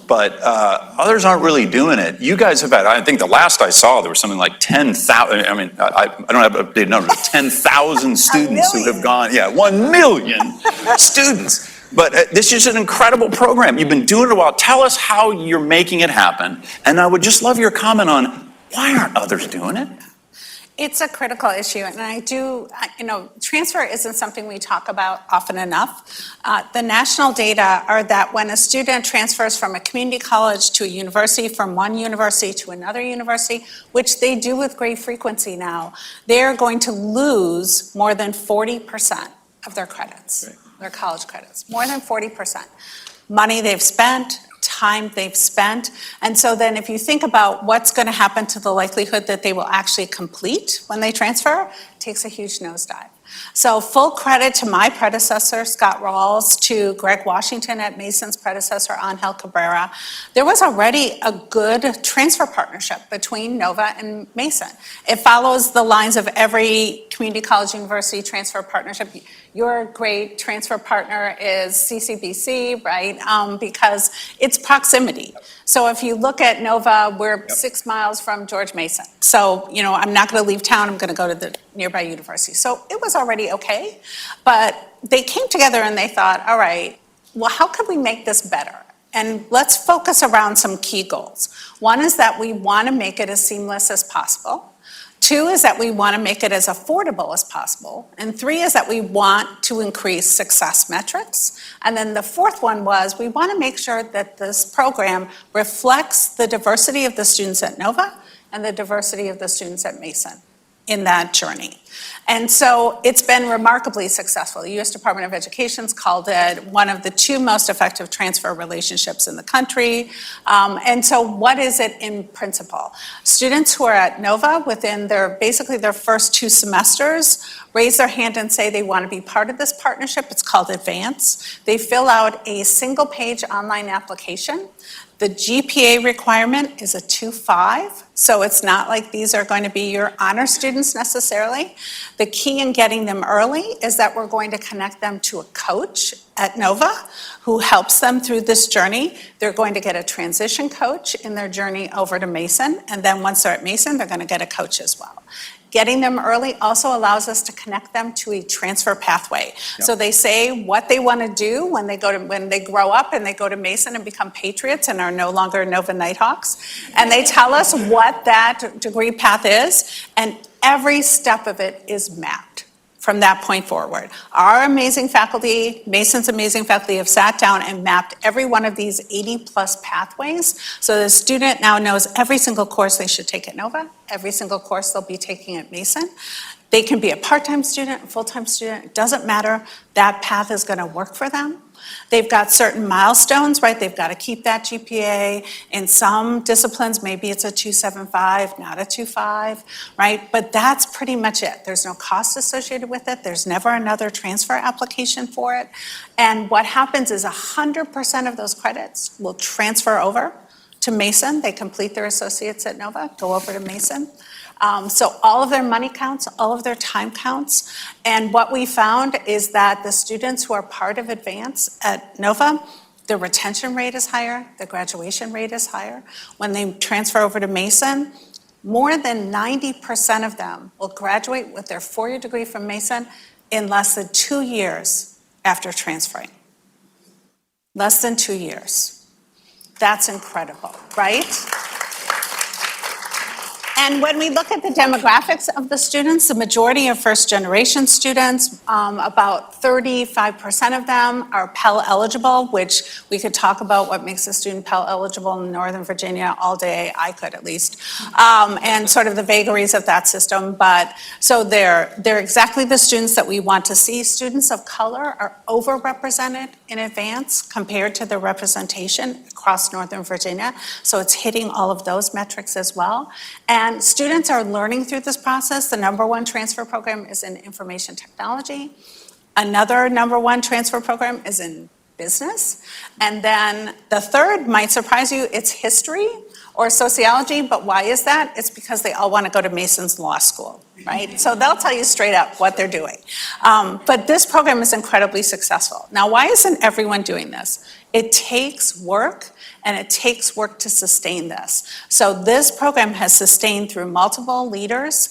Speaker 5: But others aren't really doing it. You guys have had, I think the last I saw, there was something like 10,000, I mean, I don't have updated numbers, 10,000 students who have gone, 1 million students. But this is an incredible program. You've been doing it a while. Tell us how you're making it happen. And I would just love your comment on why aren't others doing it?
Speaker 4: It's a critical issue, and transfer isn't something we talk about often enough. The national data are that when a student transfers from a community college to a university, from one university to another university, which they do with great frequency now, they're going to lose more than 40% of their credits, their college credits, more than 40%. Money they've spent, time they've spent. And so then if you think about what's going to happen to the likelihood that they will actually complete when they transfer, it takes a huge nosedive. So full credit to my predecessor, Scott Rawls, to Greg Washington at Mason's predecessor, Angel Cabrera. There was already a good transfer partnership between NOVA and Mason. It follows the lines of every community college university transfer partnership. Your great transfer partner is CCBC, right? Because it's proximity. So if you look at NOVA, we're 6 miles from George Mason. So, I'm not going to leave town, I'm going to go to the nearby university. So it was already okay, but they came together and they thought, all right, well, how could we make this better? And let's focus around some key goals. One is that we want to make it as seamless as possible. 2 is that we want to make it as affordable as possible. And 3 is that we want to increase success metrics. And then the 4th one was we want to make sure that this program reflects the diversity of the students at NOVA and the diversity of the students at Mason in that journey. And so it's been remarkably successful. The U.S. Department of Education's called it one of the 2 most effective transfer relationships in the country. And so what is it in principle? Students who are at NOVA within their first 2 semesters raise their hand and say they want to be part of this partnership. It's called Advance. They fill out a single-page online application. The GPA requirement is a 2.5, so it's not like these are going to be your honor students necessarily. The key in getting them early is that we're going to connect them to a coach at NOVA who helps them through this journey. They're going to get a transition coach in their journey over to Mason, and then once they're at Mason, they're going to get a coach as well. Getting them early also allows us to connect them to a transfer pathway. Yep. So they say what they want to do when they grow up and they go to Mason and become patriots and are no longer Nova Nighthawks. And they tell us what that degree path is, and every step of it is mapped from that point forward. Our amazing faculty, Mason's amazing faculty, have sat down and mapped every one of these 80+ pathways, so the student now knows every single course they should take at NOVA, every single course they'll be taking at Mason. They can be a part-time student, a full-time student, it doesn't matter. That path is going to work for them. They've got certain milestones, right? They've got to keep that GPA. In some disciplines, maybe it's a 2.75, not a 2.5, right? But that's pretty much it. There's no cost associated with it. There's never another transfer application for it. And what happens is 100% of those credits will transfer over to Mason. They complete their associates at NOVA, go over to Mason. So all of their money counts, all of their time counts. And what we found is that the students who are part of Advance at NOVA, the retention rate is higher, the graduation rate is higher. When they transfer over to Mason, more than 90% of them will graduate with their 4-year degree from Mason in less than 2 years after transferring. Less than 2 years. That's incredible, right? And when we look at the demographics of the students, the majority are first-generation students. About 35% of them are Pell eligible, which we could talk about what makes a student Pell eligible in Northern Virginia all day. I could, at least, and sort of the vagaries of that system. But so they're exactly the students that we want to see. Students of color are overrepresented in advance compared to the representation across Northern Virginia. So it's hitting all of those metrics as well. And students are learning through this process. The #1 transfer program is in information technology. Another #1 transfer program is in business. And then the third might surprise you, it's history or sociology. But why is that? It's because they all want to go to Mason's Law School, right? So they'll tell you straight up what they're doing. But this program is incredibly successful. Now, why isn't everyone doing this? It takes work, and it takes work to sustain this. So this program has sustained through multiple leaders.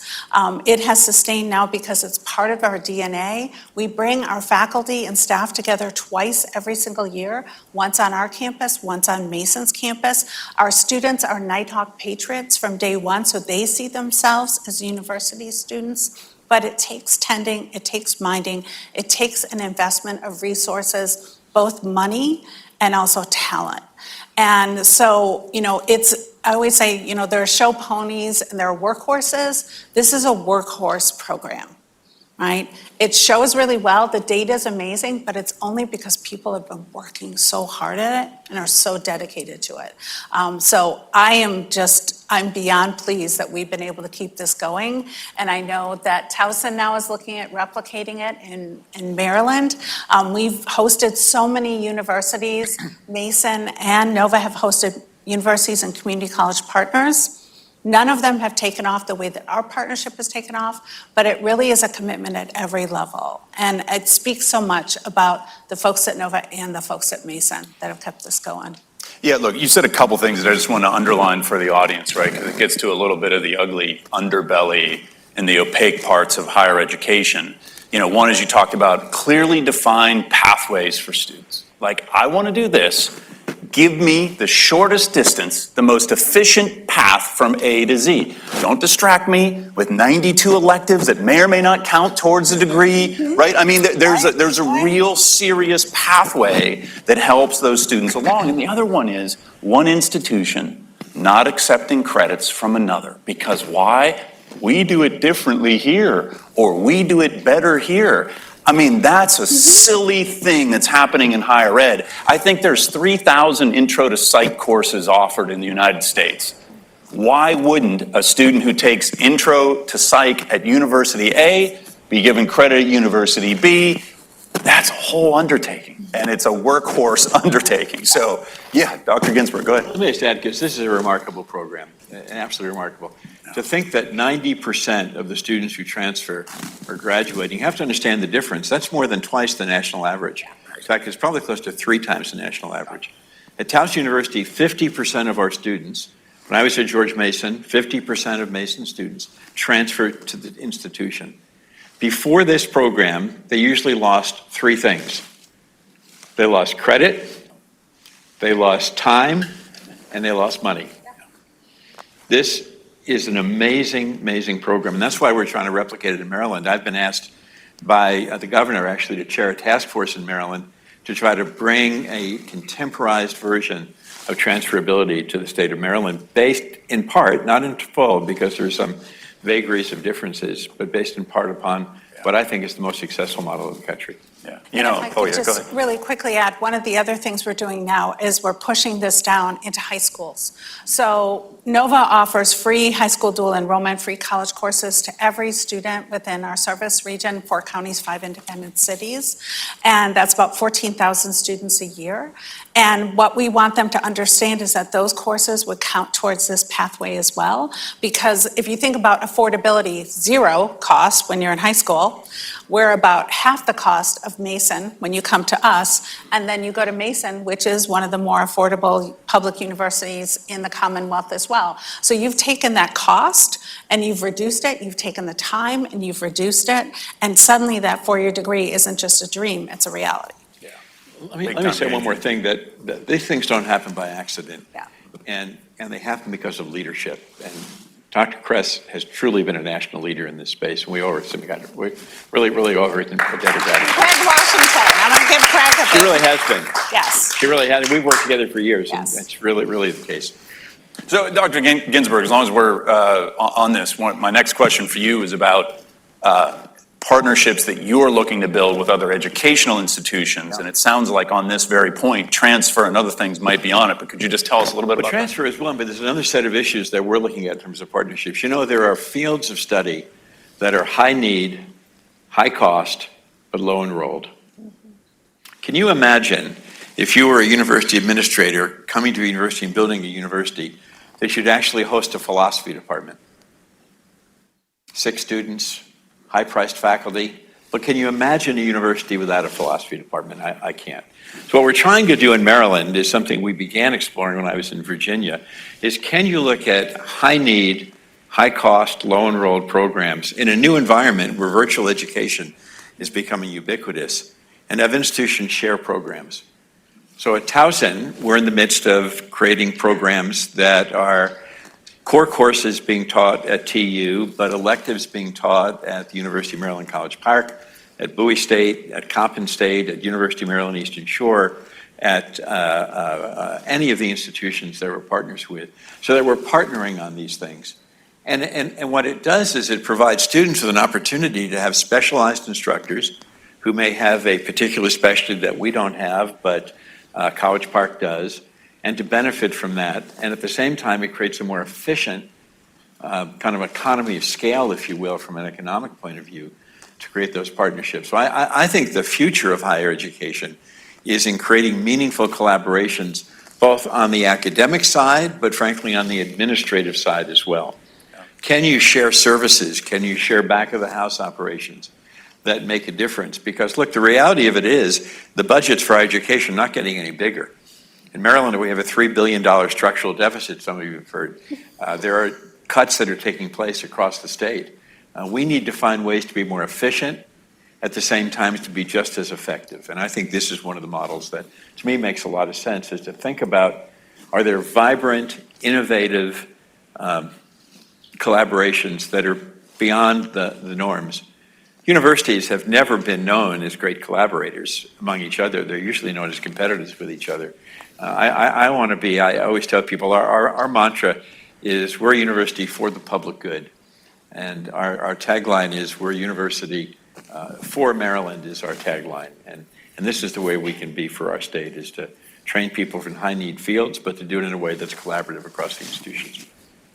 Speaker 4: It has sustained now because it's part of our DNA. We bring our faculty and staff together twice every single year, once on our campus, once on Mason's campus. Our students are Nighthawk patriots from day one, so they see themselves as university students. But it takes tending, it takes minding, it takes an investment of resources, both money and also talent. And so, I always say, there are show ponies and there are workhorses. This is a workhorse program, right? It shows really well, the data is amazing, but it's only because people have been working so hard at it and are so dedicated to it. So I'm beyond pleased that we've been able to keep this going. And I know that Towson now is looking at replicating it in Maryland. We've hosted so many universities. Mason and Nova have hosted universities and community college partners. None of them have taken off the way that our partnership has taken off, but it really is a commitment at every level. And it speaks so much about the folks at Nova and the folks at Mason that have kept this going.
Speaker 5: Yeah, look, you said a couple things that I just want to underline for the audience, right? Because it gets to a little bit of the ugly underbelly and the opaque parts of higher education. One is you talked about clearly defined pathways for students. Like, I want to do this. Give me the shortest distance, the most efficient path from A to Z. Don't distract me with 92 electives that may or may not count towards a degree, right? I mean, there's a real serious pathway that helps those students along. And the other one is one institution not accepting credits from another. Because why? We do it differently here, or we do it better here. I mean, that's a silly thing that's happening in higher ed. I think there's 3,000 intro to psych courses offered in the United States. Why wouldn't a student who takes intro to psych at University A be given credit at University B? That's a whole undertaking, and it's a workhorse undertaking. So, yeah, Dr. Ginsberg, go ahead.
Speaker 7: Let me just add, because this is a remarkable program, absolutely remarkable. To think that 90% of the students who transfer are graduating, you have to understand the difference. That's more than twice the national average. In fact, it's probably close to 3 times the national average. At Towson University, 50% of our students, when I was at George Mason, 50% of Mason students transferred to the institution. Before this program, they usually lost 3 things. They lost credit, they lost time, and they lost money. This is an amazing, amazing program, and that's why we're trying to replicate it in Maryland. I've been asked by the governor, actually, to chair a task force in Maryland to try to bring a contemporized version of transferability to the state of Maryland, based in part, not in full, because there's some vagaries of differences, but based in part upon what I think is the most successful model of the country.
Speaker 5: Yeah.
Speaker 4: Go ahead. Just really quickly add, one of the other things we're doing now is we're pushing this down into high schools. So Nova offers free high school dual enrollment, free college courses to every student within our service region, 4 counties, 5 independent cities. And that's about 14,000 students a year. And what we want them to understand is that those courses would count towards this pathway as well. Because if you think about affordability, 0 cost when you're in high school, we're about half the cost of Mason when you come to us, and then you go to Mason, which is one of the more affordable public universities in the Commonwealth as well. So you've taken that cost and you've reduced it, you've taken the time and you've reduced it, and suddenly that 4-year degree isn't just a dream, it's a reality.
Speaker 7: Let me
Speaker 5: Big-time
Speaker 7: say one more
Speaker 5: engagement.
Speaker 7: thing, that these things don't happen by accident.
Speaker 4: Yeah.
Speaker 7: And they happen because of leadership. And Dr. Kress has truly been a national leader in this space. And we really owe her a debt of gratitude.
Speaker 4: Craig Washington, I want to give Craig a
Speaker 7: She
Speaker 4: big.
Speaker 7: really has been.
Speaker 4: Yes.
Speaker 7: She really has. We've worked together for years, and
Speaker 4: Yes.
Speaker 7: it's really the case.
Speaker 5: So, Dr. Ginsberg, as long as we're on this, my next question for you is about partnerships that you're looking to build with other educational institutions. And it sounds like on this very point, transfer and other things might be on it, but could you just tell us a little bit
Speaker 7: But
Speaker 5: about that?
Speaker 7: transfer is one, but there's another set of issues that we're looking at in terms of partnerships. You know, there are fields of study that are high need, high cost, but low enrolled. Can you imagine if you were a university administrator coming to a university and building a university, they should actually host a philosophy department? 6 students, high-priced faculty. But can you imagine a university without a philosophy department? I can't. So what we're trying to do in Maryland is something we began exploring when I was in Virginia, is can you look at high-need, high-cost, low-enrolled programs in a new environment where virtual education is becoming ubiquitous, and have institutions share programs? So at Towson, we're in the midst of creating programs that are core courses being taught at TU, but electives being taught at the University of Maryland College Park, at Bowie State, at Coppin State, at University of Maryland Eastern Shore, at any of the institutions that we're partners with, so that we're partnering on these things. And what it does is it provides students with an opportunity to have specialized instructors who may have a particular specialty that we don't have, but College Park does, and to benefit from that. And at the same time, it creates a more efficient kind of economy of scale, if you will, from an economic point of view, to create those partnerships. So I think the future of higher education is in creating meaningful collaborations, both on the academic side, but frankly on the administrative side as well. Can you share services? Can you share back of the house operations that make a difference? Because look, the reality of it is the budgets for education are not getting any bigger. In Maryland, we have a $3 billion structural deficit, some of you have heard. There are cuts that are taking place across the state. We need to find ways to be more efficient, at the same time to be just as effective. And I think this is one of the models that, to me, makes a lot of sense, is to think about, are there vibrant, innovative collaborations that are beyond the norms? Universities have never been known as great collaborators among each other. They're usually known as competitors with each other. I want to be, I always tell people, our mantra is we're a university for the public good. And our tagline is we're a university for Maryland is our tagline. And this is the way we can be for our state, is to train people from high need fields, but to do it in a way that's collaborative across the institutions.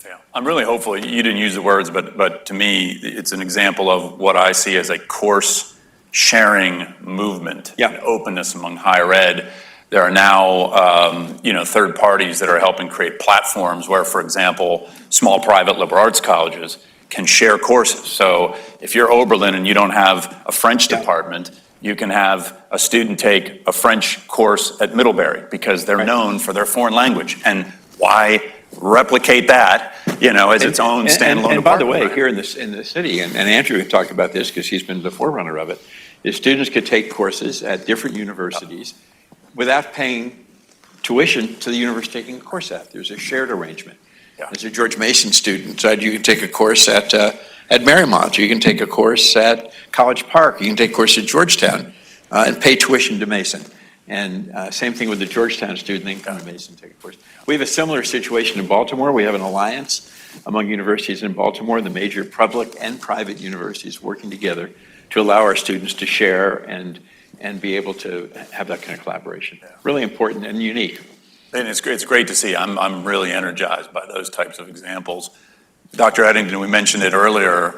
Speaker 5: Yeah, I'm really hopeful. You didn't use the words, but to me, it's an example of what I see as a course sharing movement, and openness among higher ed. There are now, third parties that are helping create platforms where, for example, small private liberal arts colleges can share courses. So if you're Oberlin and you don't have a French department, you can have a student take a French course at Middlebury because they're known for their foreign language. And why replicate that, as its own standalone
Speaker 7: And by the way,
Speaker 5: department?
Speaker 7: here in the city, and Andrew can talk about this because he's been the forerunner of it, is students could take courses at different universities without paying tuition to the university taking the course at. There's a shared arrangement. As a George Mason student, you can take a course at Marymount, you can take a course at College Park, you can take a course at Georgetown and pay tuition to Mason. And same thing with the Georgetown student, they can come to Mason and take a course. We have a similar situation in Baltimore. We have an alliance among universities in Baltimore, the major public and private universities working together to allow our students to share and be able to have that kind of collaboration. Really important and unique.
Speaker 5: And it's great to see. I'm really energized by those types of examples. Dr. Edington, we mentioned it earlier,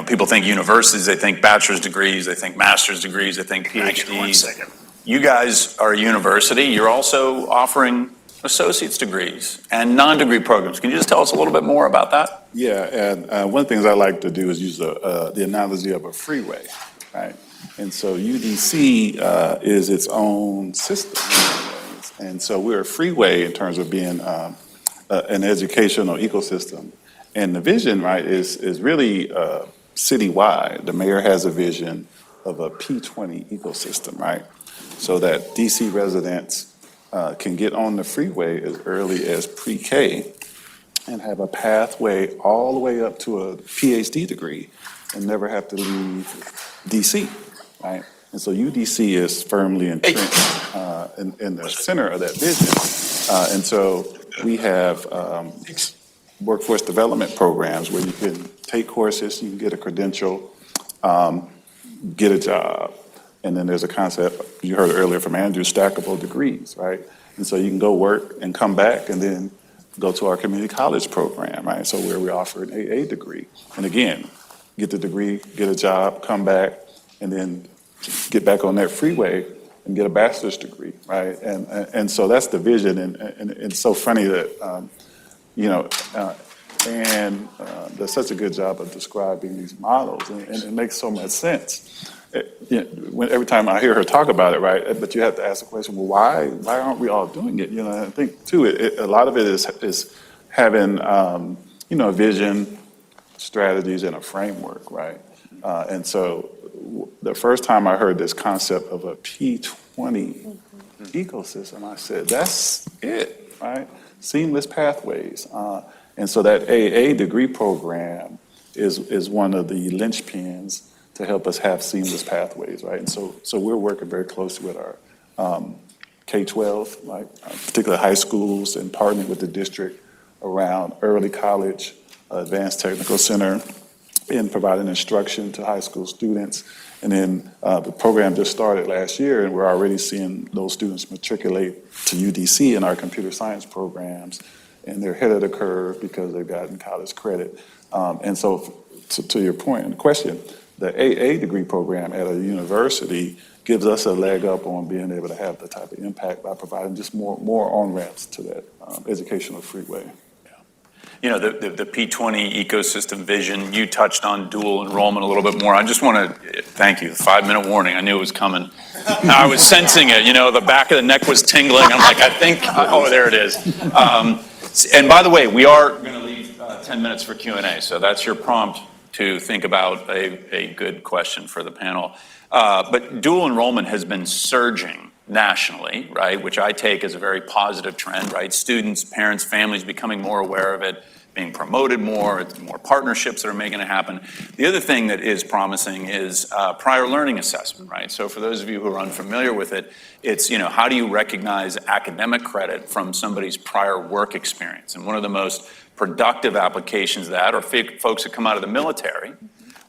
Speaker 5: people think universities, they think bachelor's degrees, they think master's degrees, they think PhDs.
Speaker 2: 1 second.
Speaker 5: You guys are a university. You're also offering associate's degrees and non-degree programs. Can you just tell us a little bit more about that?
Speaker 6: Yeah, and one of the things I like to do is use the analogy of a freeway, right? And so UDC is its own system. And so we're a freeway in terms of being an educational ecosystem. And the vision, right, is really citywide. The mayor has a vision of a P20 ecosystem, right? so that DC residents can get on the freeway as early as pre-K and have a pathway all the way up to a PhD degree and never have to leave DC, right? And so UDC is firmly entrenched in the center of that vision. And so we have workforce development programs where you can take courses, you can get a credential, get a job. And then there's a concept, you heard earlier from Andrew, stackable degrees, right? And so you can go work and come back and then go to our community college program, right? So where we offer an AA degree. And again, get the degree, get a job, come back, and then get back on that freeway and get a bachelor's degree, right? And so that's the vision. And it's so funny that, and does such a good job of describing these models, and it makes so much sense. Every time I hear her talk about it, right? But you have to ask the question, well, why aren't we all doing it? I think too, a lot of it is having, a vision, strategies, and a framework, right? And so the first time I heard this concept of a P20 ecosystem, I said, that's it, right? Seamless pathways. And so that AA degree program is one of the linchpins to help us have seamless pathways, right? And so we're working very closely with our K-12, like particularly high schools, and partnering with the district around early college, advanced technical center, and providing instruction to high school students. And then the program just started last year, and we're already seeing those students matriculate to UDC in our computer science programs, and they're ahead of the curve because they've gotten college credit. And so to your point and question, the AA degree program at a university gives us a leg up on being able to have the type of impact by providing just more on-ramps to that educational freeway.
Speaker 5: The P20 ecosystem vision, you touched on dual enrollment a little bit more. I just want to thank you. 5-minute warning. I knew it was coming. I was sensing it. The back of the neck was tingling. I'm like, oh, there it is. And by the way, we are going to leave 10 minutes for Q&A. So that's your prompt to think about a good question for the panel. But dual enrollment has been surging nationally, right, which I take as a very positive trend, right? Students, parents, families becoming more aware of it, being promoted more, it's more partnerships that are making it happen. The other thing that is promising is prior learning assessment, right? So for those of you who are unfamiliar with it, it's, how do you recognize academic credit from somebody's prior work experience? And one of the most productive applications of that are folks that come out of the military,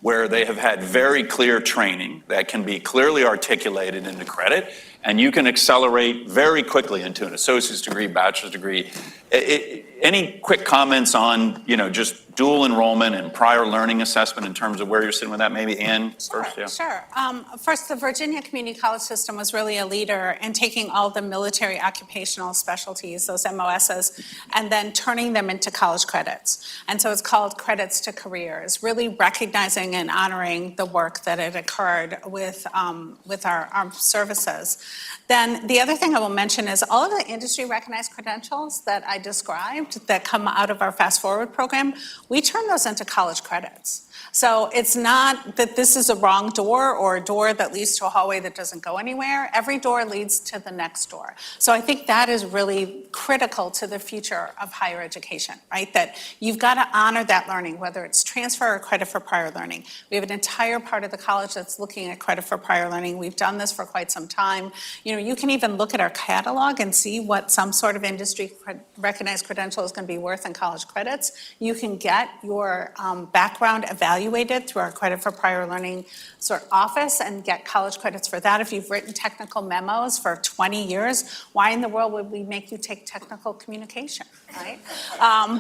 Speaker 5: where they have had very clear training that can be clearly articulated into credit, and you can accelerate very quickly into an associate's degree, bachelor's degree. Any quick comments on, just dual enrollment and prior learning assessment in terms of where you're sitting with that? Maybe Ann first, yeah.
Speaker 4: Sure. First, the Virginia Community College System was really a leader in taking all the military occupational specialties, those MOSs, and then turning them into college credits. And so it's called Credits to Careers, really recognizing and honoring the work that had occurred with our armed services. Then the other thing I will mention is all of the industry recognized credentials that I described that come out of our Fast Forward program, we turn those into college credits. So it's not that this is a wrong door or a door that leads to a hallway that doesn't go anywhere. Every door leads to the next door. So I think that is really critical to the future of higher education, right? That you've got to honor that learning, whether it's transfer or credit for prior learning. We have an entire part of the college that's looking at credit for prior learning. We've done this for quite some time. You can even look at our catalog and see what some sort of industry recognized credential is going to be worth in college credits. You can get your background evaluated through our credit for prior learning sort of office and get college credits for that. If you've written technical memos for 20 years, why in the world would we make you take technical communication, right?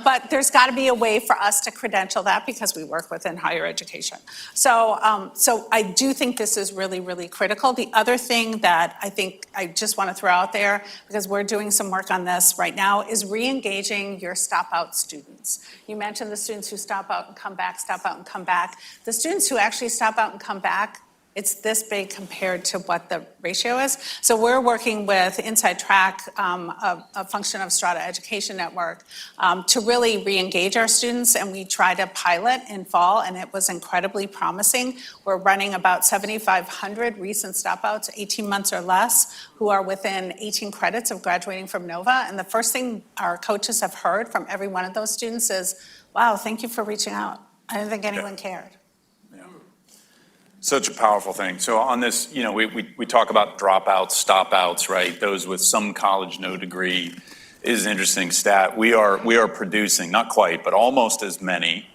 Speaker 4: But there's got to be a way for us to credential that because we work within higher education. So I do think this is really, really critical. The other thing that I think I just want to throw out there, because we're doing some work on this right now, is re-engaging your stop-out students. You mentioned the students who stop out and come back, stop out and come back. The students who actually stop out and come back It's this big compared to what the ratio is. So we're working with Inside Track, a function of Strata Education Network, to really re-engage our students, and we tried a pilot in fall, and it was incredibly promising. We're running about 7,500 recent stopouts, 18 months or less, who are within 18 credits of graduating from Nova, and the first thing our coaches have heard from every one of those students is, wow, thank you for reaching out. I didn't think anyone cared.
Speaker 5: Such a powerful thing. So on this, you know, we talk about dropouts, stopouts, right? Those with some college, no degree is an interesting stat. We are producing, not quite, but almost as many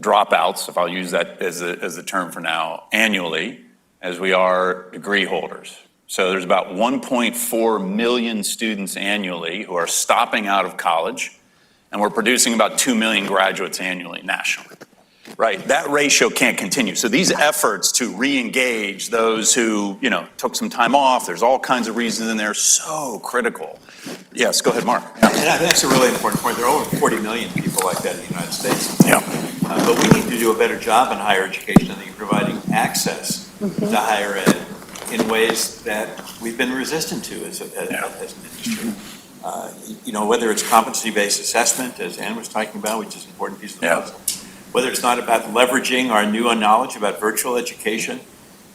Speaker 5: dropouts, if I'll use that as a term for now, annually, as we are degree holders. So there's about 1.4 million students annually who are stopping out of college, and we're producing about 2 million graduates annually nationally. Right, that ratio can't continue. So these efforts to re-engage those who, you know, took some time off, there's all kinds of reasons in there, so critical. Yes, go ahead, Mark.
Speaker 7: And I think that's a really important point. There are over 40 million people like that in the United States.
Speaker 5: Yeah.
Speaker 7: But we need to do a better job in higher education, I think, providing access to higher ed in ways that we've been resistant to as an industry. You know, whether it's competency-based assessment, as Ann was talking about, which is an important piece of the puzzle. Whether it's not about leveraging our new knowledge about virtual education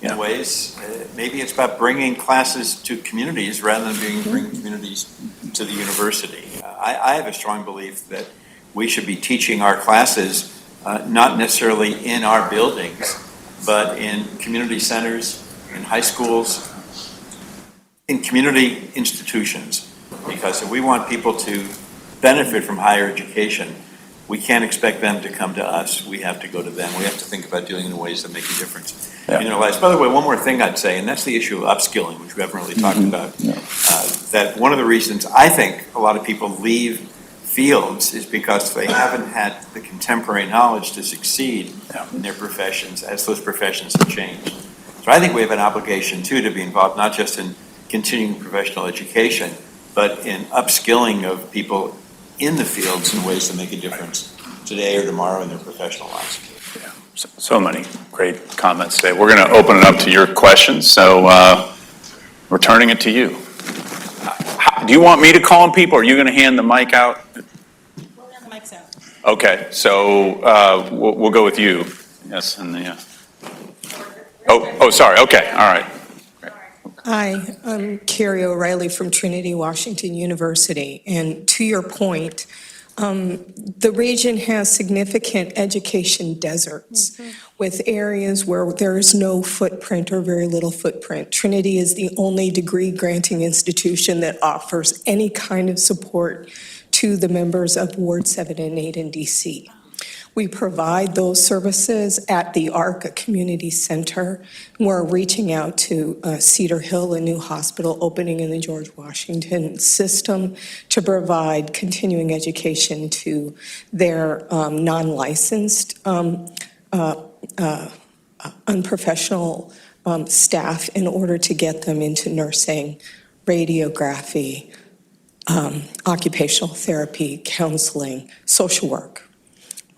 Speaker 7: in ways, maybe it's about bringing classes to communities rather than bringing communities to the university. I have a strong belief that we should be teaching our classes not necessarily in our buildings, but in community centers, in high schools, in community institutions. Because if we want people to benefit from higher education, we can't expect them to come to us. We have to go to them. We have to think about doing it in ways that make a difference in their lives. By the way, one more thing I'd say, and that's the issue of upskilling, which we haven't really talked about. That one of the reasons I think a lot of people leave fields is because they haven't had the contemporary knowledge to succeed in their professions as those professions have changed. So I think we have an obligation, too, to be involved not just in continuing professional education, but in upskilling of people in the fields in ways that make a difference today or tomorrow in their professional lives.
Speaker 5: Yeah, so many great comments today. We're going to open it up to your questions, so we're turning it to you. Do you want me to call on people, or are you going to hand the mic out?
Speaker 8: We'll hand the mics out.
Speaker 5: Okay, so we'll go with you. Yes, and the... Oh, sorry, okay, all right.
Speaker 8: Hi, I'm Carrie O'Reilly from Trinity Washington University, and to your point, the region has significant education deserts with areas where there is no footprint or very little footprint. Trinity is the only degree granting institution that offers any kind of support to the members of Ward 7 and 8 in DC. We provide those services at the ARC, a community center. We're reaching out to Cedar Hill, a new hospital opening in the George Washington system, to provide continuing education to their non-licensed, unprofessional staff in order to get them into nursing, radiography, occupational therapy, counseling, social work.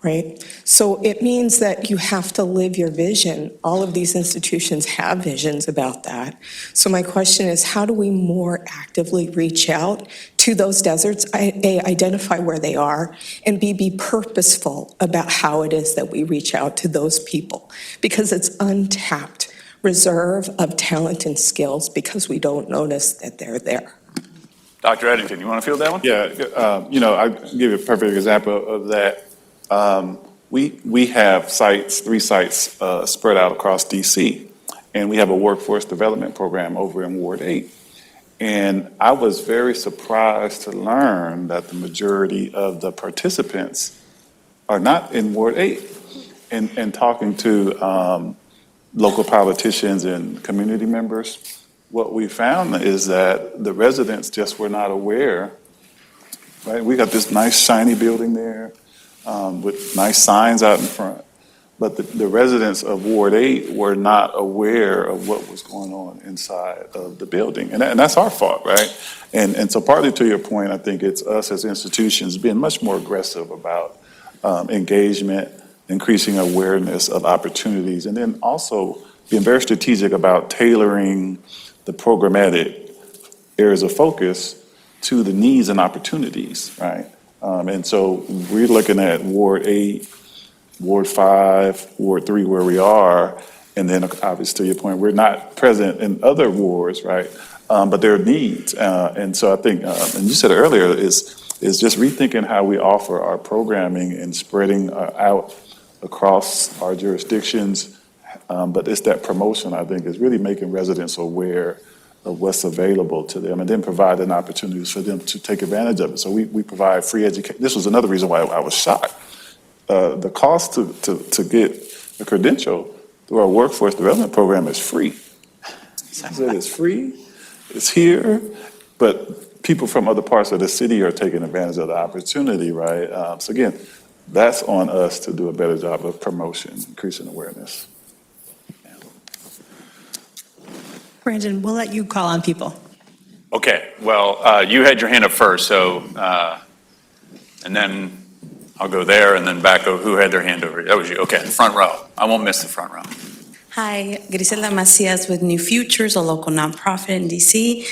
Speaker 8: Right? So it means that you have to live your vision. All of these institutions have visions about that. So my question is, how do we more actively reach out to those deserts, A, identify where they are, and B, be purposeful about how it is that we reach out to those people? Because it's untapped reserve of talent and skills because we don't notice that they're there.
Speaker 5: Dr. Edington, you want to field that one?
Speaker 6: Yeah, you know, I'll give you a perfect example of that. We have sites, 3 sites spread out across DC, and we have a workforce development program over in Ward 8. And I was very surprised to learn that the majority of the participants are not in Ward 8. And talking to local politicians and community members, what we found is that the residents just were not aware, right? We got this nice shiny building there, with nice signs out in front. But the residents of Ward 8 were not aware of what was going on inside of the building. And that's our fault, right? And so partly to your point, I think it's us as institutions being much more aggressive about engagement, increasing awareness of opportunities, and then also being very strategic about tailoring the programmatic areas of focus to the needs and opportunities, right? And so we're looking at Ward 8, Ward 5, Ward 3, where we are, and then obviously to your point, we're not present in other wards, right? But there are needs, and so I think, and you said earlier, is just rethinking how we offer our programming and spreading out across our jurisdictions. But it's that promotion, I think, is really making residents aware of what's available to them and then providing opportunities for them to take advantage of it. So we provide free education. This was another reason why I was shocked. The cost to get a credential through our workforce development program is free. I said it's free, it's here, but people from other parts of the city are taking advantage of the opportunity, right? So again, that's on us to do a better job of promotion, increasing awareness.
Speaker 9: Brandon, we'll let you call on people.
Speaker 5: Okay, well, you had your hand up first, so, and then I'll go there and then back over. Who had their hand over? That was you. Okay, the front row. I won't miss the front row.
Speaker 9: Hi, Griselda Macias with New Futures, a local nonprofit in DC.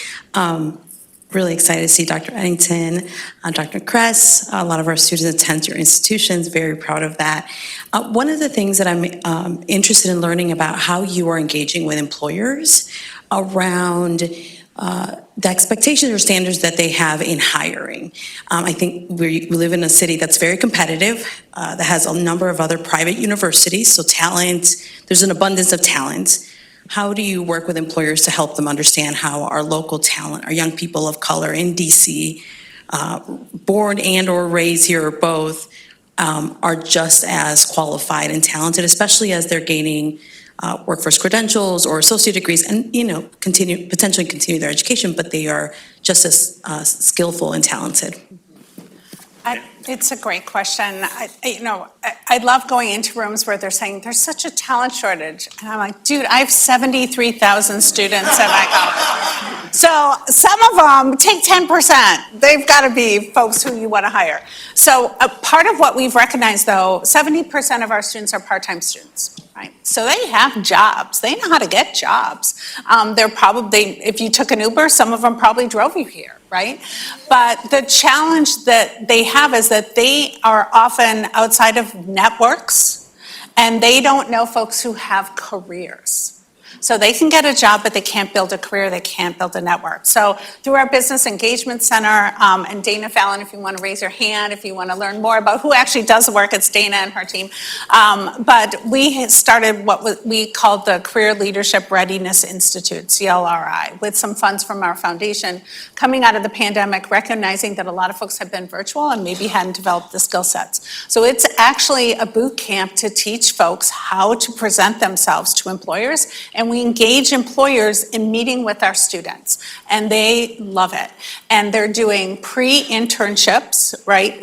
Speaker 9: Really excited to see Dr. Edington, Dr. Kress. A lot of our students attend your institutions, very proud of that. One of the things that I'm interested in learning about how you are engaging with employers around the expectations or standards that they have in hiring. I think we live in a city that's very competitive, that has a number of other private universities, so talent, there's an abundance of talent. How do you work with employers to help them understand how our local talent, our young people of color in DC, born and or raised here or both, are just as qualified and talented, especially as they're gaining workforce credentials or associate degrees and, potentially continue their education, but they are just as skillful and talented?
Speaker 4: It's a great question. I love going into rooms where they're saying there's such a talent shortage. And I'm like, dude, I have 73,000 students at my college. So some of them take 10%. They've got to be folks who you want to hire. So a part of what we've recognized, though, 70% of our students are part-time students. Right. So they have jobs. They know how to get jobs. They're probably, if you took an Uber, some of them probably drove you here, right? But the challenge that they have is that they are often outside of networks and they don't know folks who have careers. So they can get a job, but they can't build a career, they can't build a network. So through our Business Engagement Center, and Dana Fallon, if you want to raise your hand, if you want to learn more about who actually does the work, it's Dana and her team. But we started what we called the Career Leadership Readiness Institute, CLRI, with some funds from our foundation coming out of the pandemic, recognizing that a lot of folks have been virtual and maybe hadn't developed the skill sets. So it's actually a boot camp to teach folks how to present themselves to employers, and we engage employers in meeting with our students, and they love it. And they're doing pre-internships, right?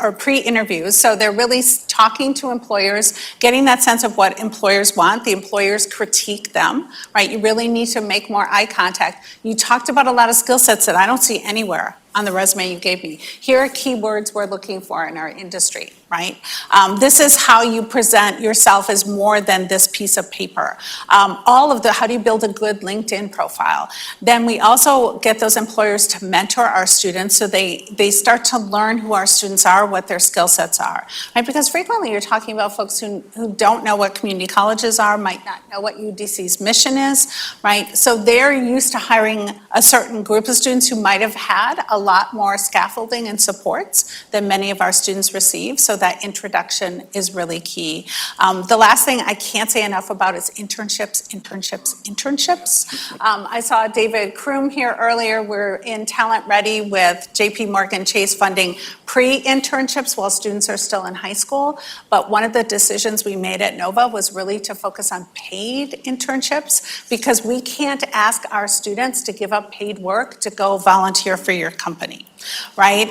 Speaker 4: Or pre-interviews. So they're really talking to employers, getting that sense of what employers want. The employers critique them, right? You really need to make more eye contact. You talked about a lot of skill sets that I don't see anywhere on the resume you gave me. Here are keywords we're looking for in our industry, right? This is how you present yourself as more than this piece of paper. All of how do you build a good LinkedIn profile? Then we also get those employers to mentor our students so they start to learn who our students are, what their skill sets are, right? Because frequently you're talking about folks who don't know what community colleges are, might not know what UDC's mission is, right? So they're used to hiring a certain group of students who might have had a lot more scaffolding and supports than many of our students receive. So that introduction is really key. The last thing I can't say enough about is internships. I saw David Kroom here earlier. We're in Talent Ready with JP Morgan Chase funding pre-internships while students are still in high school. But one of the decisions we made at Nova was really to focus on paid internships, because we can't ask our students to give up paid work to go volunteer for your company, right?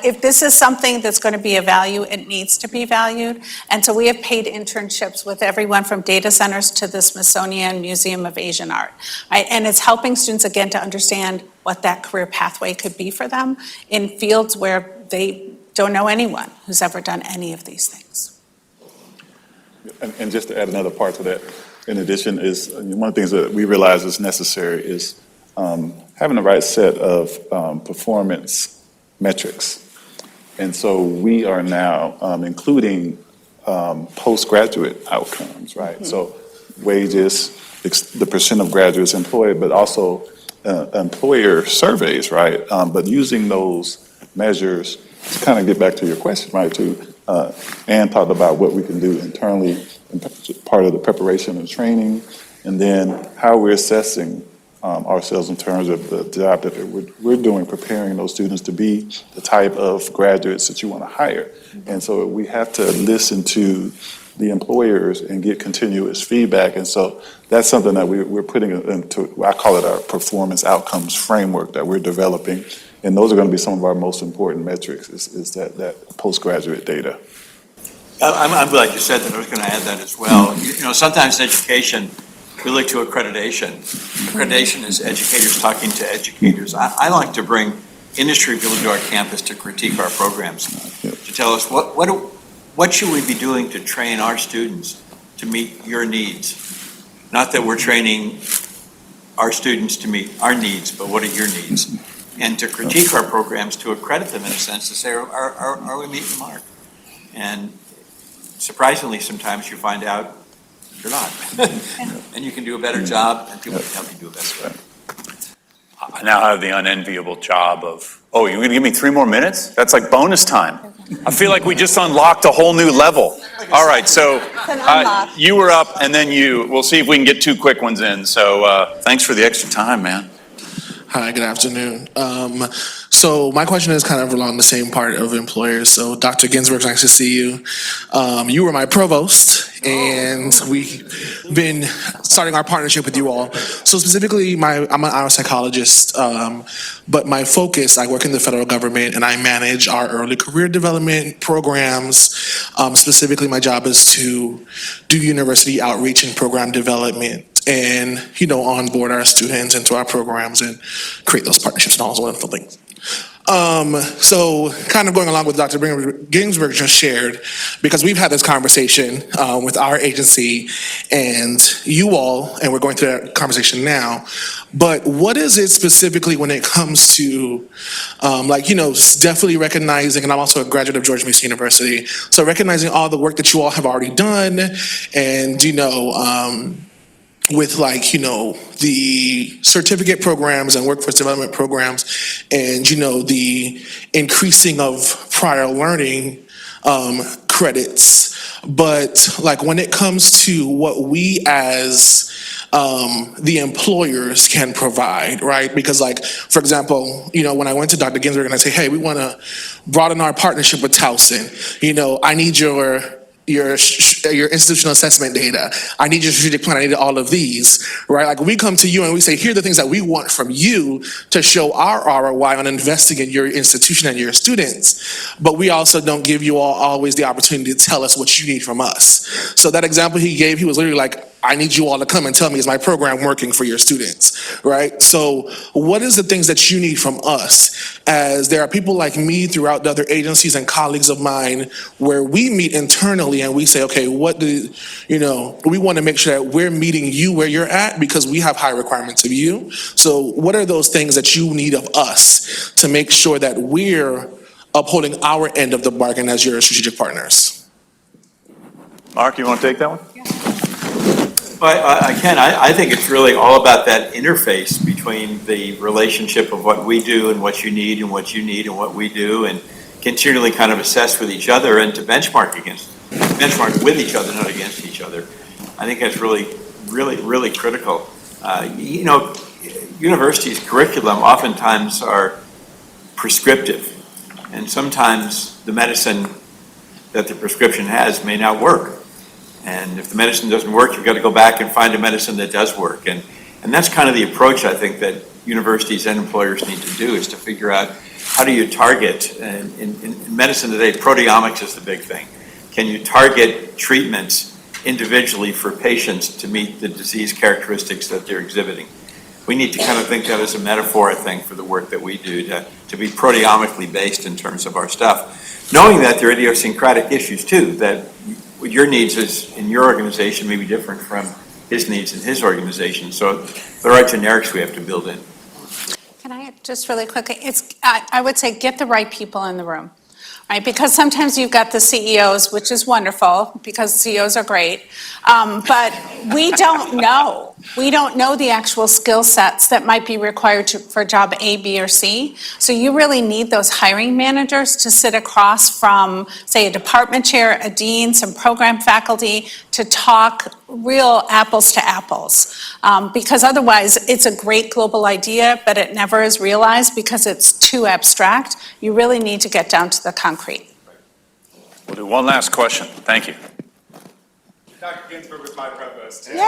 Speaker 4: If this is something that's going to be a value, it needs to be valued. And so we have paid internships with everyone from data centers to the Smithsonian Museum of Asian Art, right? And it's helping students, again, to understand what that career pathway could be for them in fields where they don't know anyone who's ever done any of these things.
Speaker 6: And just to add another part to that, in addition, is one of the things that we realize is necessary is having the right set of performance metrics. And so we are now including postgraduate outcomes, right? So wages, the percent of graduates employed, but also employer surveys, right? But using those measures to kind of get back to your question, right? Ann talked about what we can do internally, part of the preparation and training, and then how we're assessing ourselves in terms of the job that we're doing, preparing those students to be the type of graduates that you want to hire. And so we have to listen to the employers and get continuous feedback. And so that's something that we're putting into, I call it our performance outcomes framework that we're developing. And those are going to be some of our most important metrics, is that postgraduate data.
Speaker 7: I'm glad you said that. I was going to add that as well. Sometimes in education, we look to accreditation. Accreditation is educators talking to educators. I like to bring industry people to our campus to critique our programs, to tell us what should we be doing to train our students to meet your needs. Not that we're training our students to meet our needs, but what are your needs? And to critique our programs, to accredit them in a sense, to say, are we meeting the mark? And surprisingly, sometimes you find out you're not. And you can do a better job, and people can help you do a better job.
Speaker 5: I now have the unenviable job of, you're going to give me 3 more minutes? That's like bonus time. I feel like we just unlocked a whole new level. All right, so you were up, and then we'll see if we can get 2 quick ones in. So thanks for the extra time, man.
Speaker 10: Hi, good afternoon. So my question is kind of along the same part of employers. So Dr. Ginsberg, nice to see you. You were my provost, and we've been starting our partnership with you all. So specifically, I'm an honor psychologist, but my focus, I work in the federal government, and I manage our early career development programs. Specifically, my job is to do university outreach and program development, and onboard our students into our programs and create those partnerships and all those wonderful things. So kind of going along with Dr. Ginsberg just shared, because we've had this conversation with our agency and you all, and we're going through that conversation now, but what is it specifically when it comes to, definitely recognizing, and I'm also a graduate of George Mason University, so recognizing all the work that you all have already done, and with the certificate programs and workforce development programs, and the increasing of prior learning credits. But when it comes to what we as the employers can provide, right? Because for example, when I went to Dr. Ginsberg and I say, hey, we want to broaden our partnership with Towson, I need your institutional assessment data. I need your strategic plan. I need all of these, right? We come to you and we say, here are the things that we want from you to show our ROI on investing in your institution and your students. But we also don't give you all always the opportunity to tell us what you need from us. So that example he gave, he was literally like, I need you all to come and tell me, is my program working for your students, right? So what is the things that you need from us? As there are people like me throughout the other agencies and colleagues of mine where we meet internally and we say, okay, we want to make sure that we're meeting you where you're at because we have high requirements of you. So what are those things that you need of us to make sure that we're upholding our end of the bargain as your strategic partners?
Speaker 5: Mark, you want to take that one?
Speaker 7: I think it's really all about that interface between the relationship of what we do and what you need and what you need and what we do, and continually kind of assess with each other and to benchmark with each other, not against each other. I think that's really, really, really critical. Universities' curriculum oftentimes are prescriptive, and sometimes the medicine that the prescription has may not work. And if the medicine doesn't work, you've got to go back and find a medicine that does work. And that's kind of the approach I think that universities and employers need to do, is to figure out how do you target, in medicine today, proteomics is the big thing. Can you target treatments individually for patients to meet the disease characteristics that they're exhibiting? We need to kind of think that as a metaphor, I think, for the work that we do, to be proteomically based in terms of our stuff. Knowing that there are idiosyncratic issues too, that what your needs is in your organization may be different from his needs in his organization. So there are generics we have to build in.
Speaker 4: Can I just really quickly, I would say get the right people in the room, right? Because sometimes you've got the CEOs, which is wonderful, because CEOs are great, but we don't know. We don't know the actual skill sets that might be required for job A, B, or C. So you really need those hiring managers to sit across from, say, a department chair, a dean, some program faculty, to talk real apples to apples. Because otherwise, it's a great global idea, but it never is realized because it's too abstract. You really need to get down to the concrete.
Speaker 5: We'll do one last question. Thank you.
Speaker 11: Dr. Ginsberg was my provost. Hello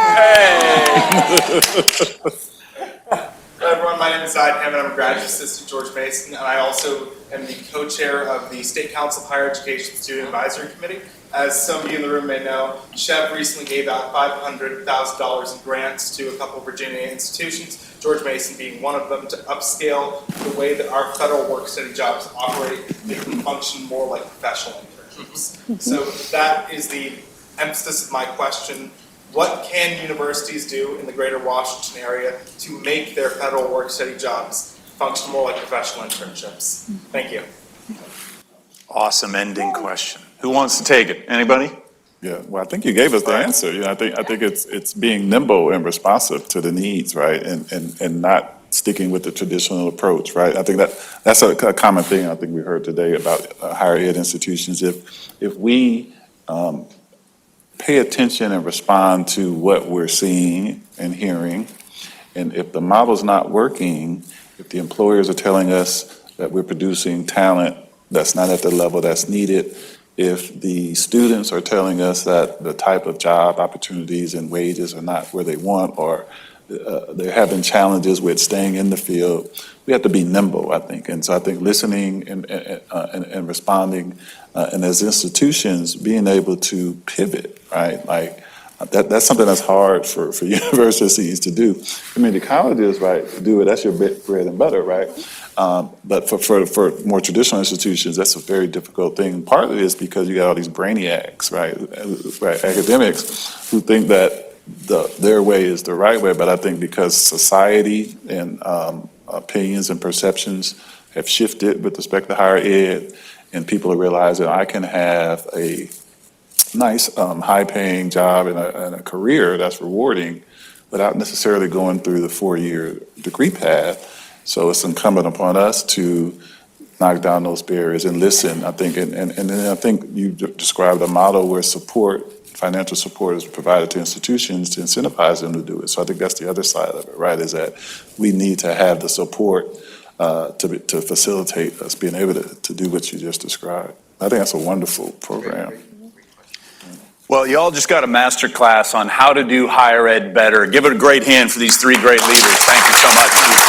Speaker 11: everyone, my name is Zayed Hammond. I'm a graduate assistant at George Mason, and I also am the co-chair of the State Council of Higher Education Student Advisory Committee. As some of you in the room may know, Chev recently gave out $500,000 in grants to a couple of Virginia institutions, George Mason being one of them, to upscale the way that our federal work-study jobs operate, make them function more like professional internships. So that is the emphasis of my question. What can universities do in the greater Washington area to make their federal work-study jobs function more like professional internships? Thank you.
Speaker 5: Awesome ending question. Who wants to take it? Anybody?
Speaker 6: Yeah, well, I think you gave us the answer. You know, I think it's being nimble and responsive to the needs, right? And not sticking with the traditional approach, right? I think that's a common thing I think we heard today about higher ed institutions. If we pay attention and respond to what we're seeing and hearing, and if the model's not working, if the employers are telling us that we're producing talent that's not at the level that's needed, if the students are telling us that the type of job opportunities and wages are not where they want, or they're having challenges with staying in the field, we have to be nimble, I think. And so I think listening and responding, and as institutions, being able to pivot, right? Like that's something that's hard for universities to do. Community colleges, right, do it, that's your bread and butter, right? But for more traditional institutions, that's a very difficult thing. Partly is because you got all these brainiacs, right, academics who think that their way is the right way. But I think because society and opinions and perceptions have shifted with respect to higher ed, and people are realizing I can have a nice, high-paying job and a career that's rewarding without necessarily going through the 4-year degree path. So it's incumbent upon us to knock down those barriers and listen, I think. And then I think you described a model where financial support is provided to institutions to incentivize them to do it. So I think that's the other side of it, right, is that we need to have the support to facilitate us being able to do what you just described. I think that's a wonderful program.
Speaker 5: Well, you all just got a master class on how to do higher ed better. Give it a great hand for these three great leaders. Thank you so much.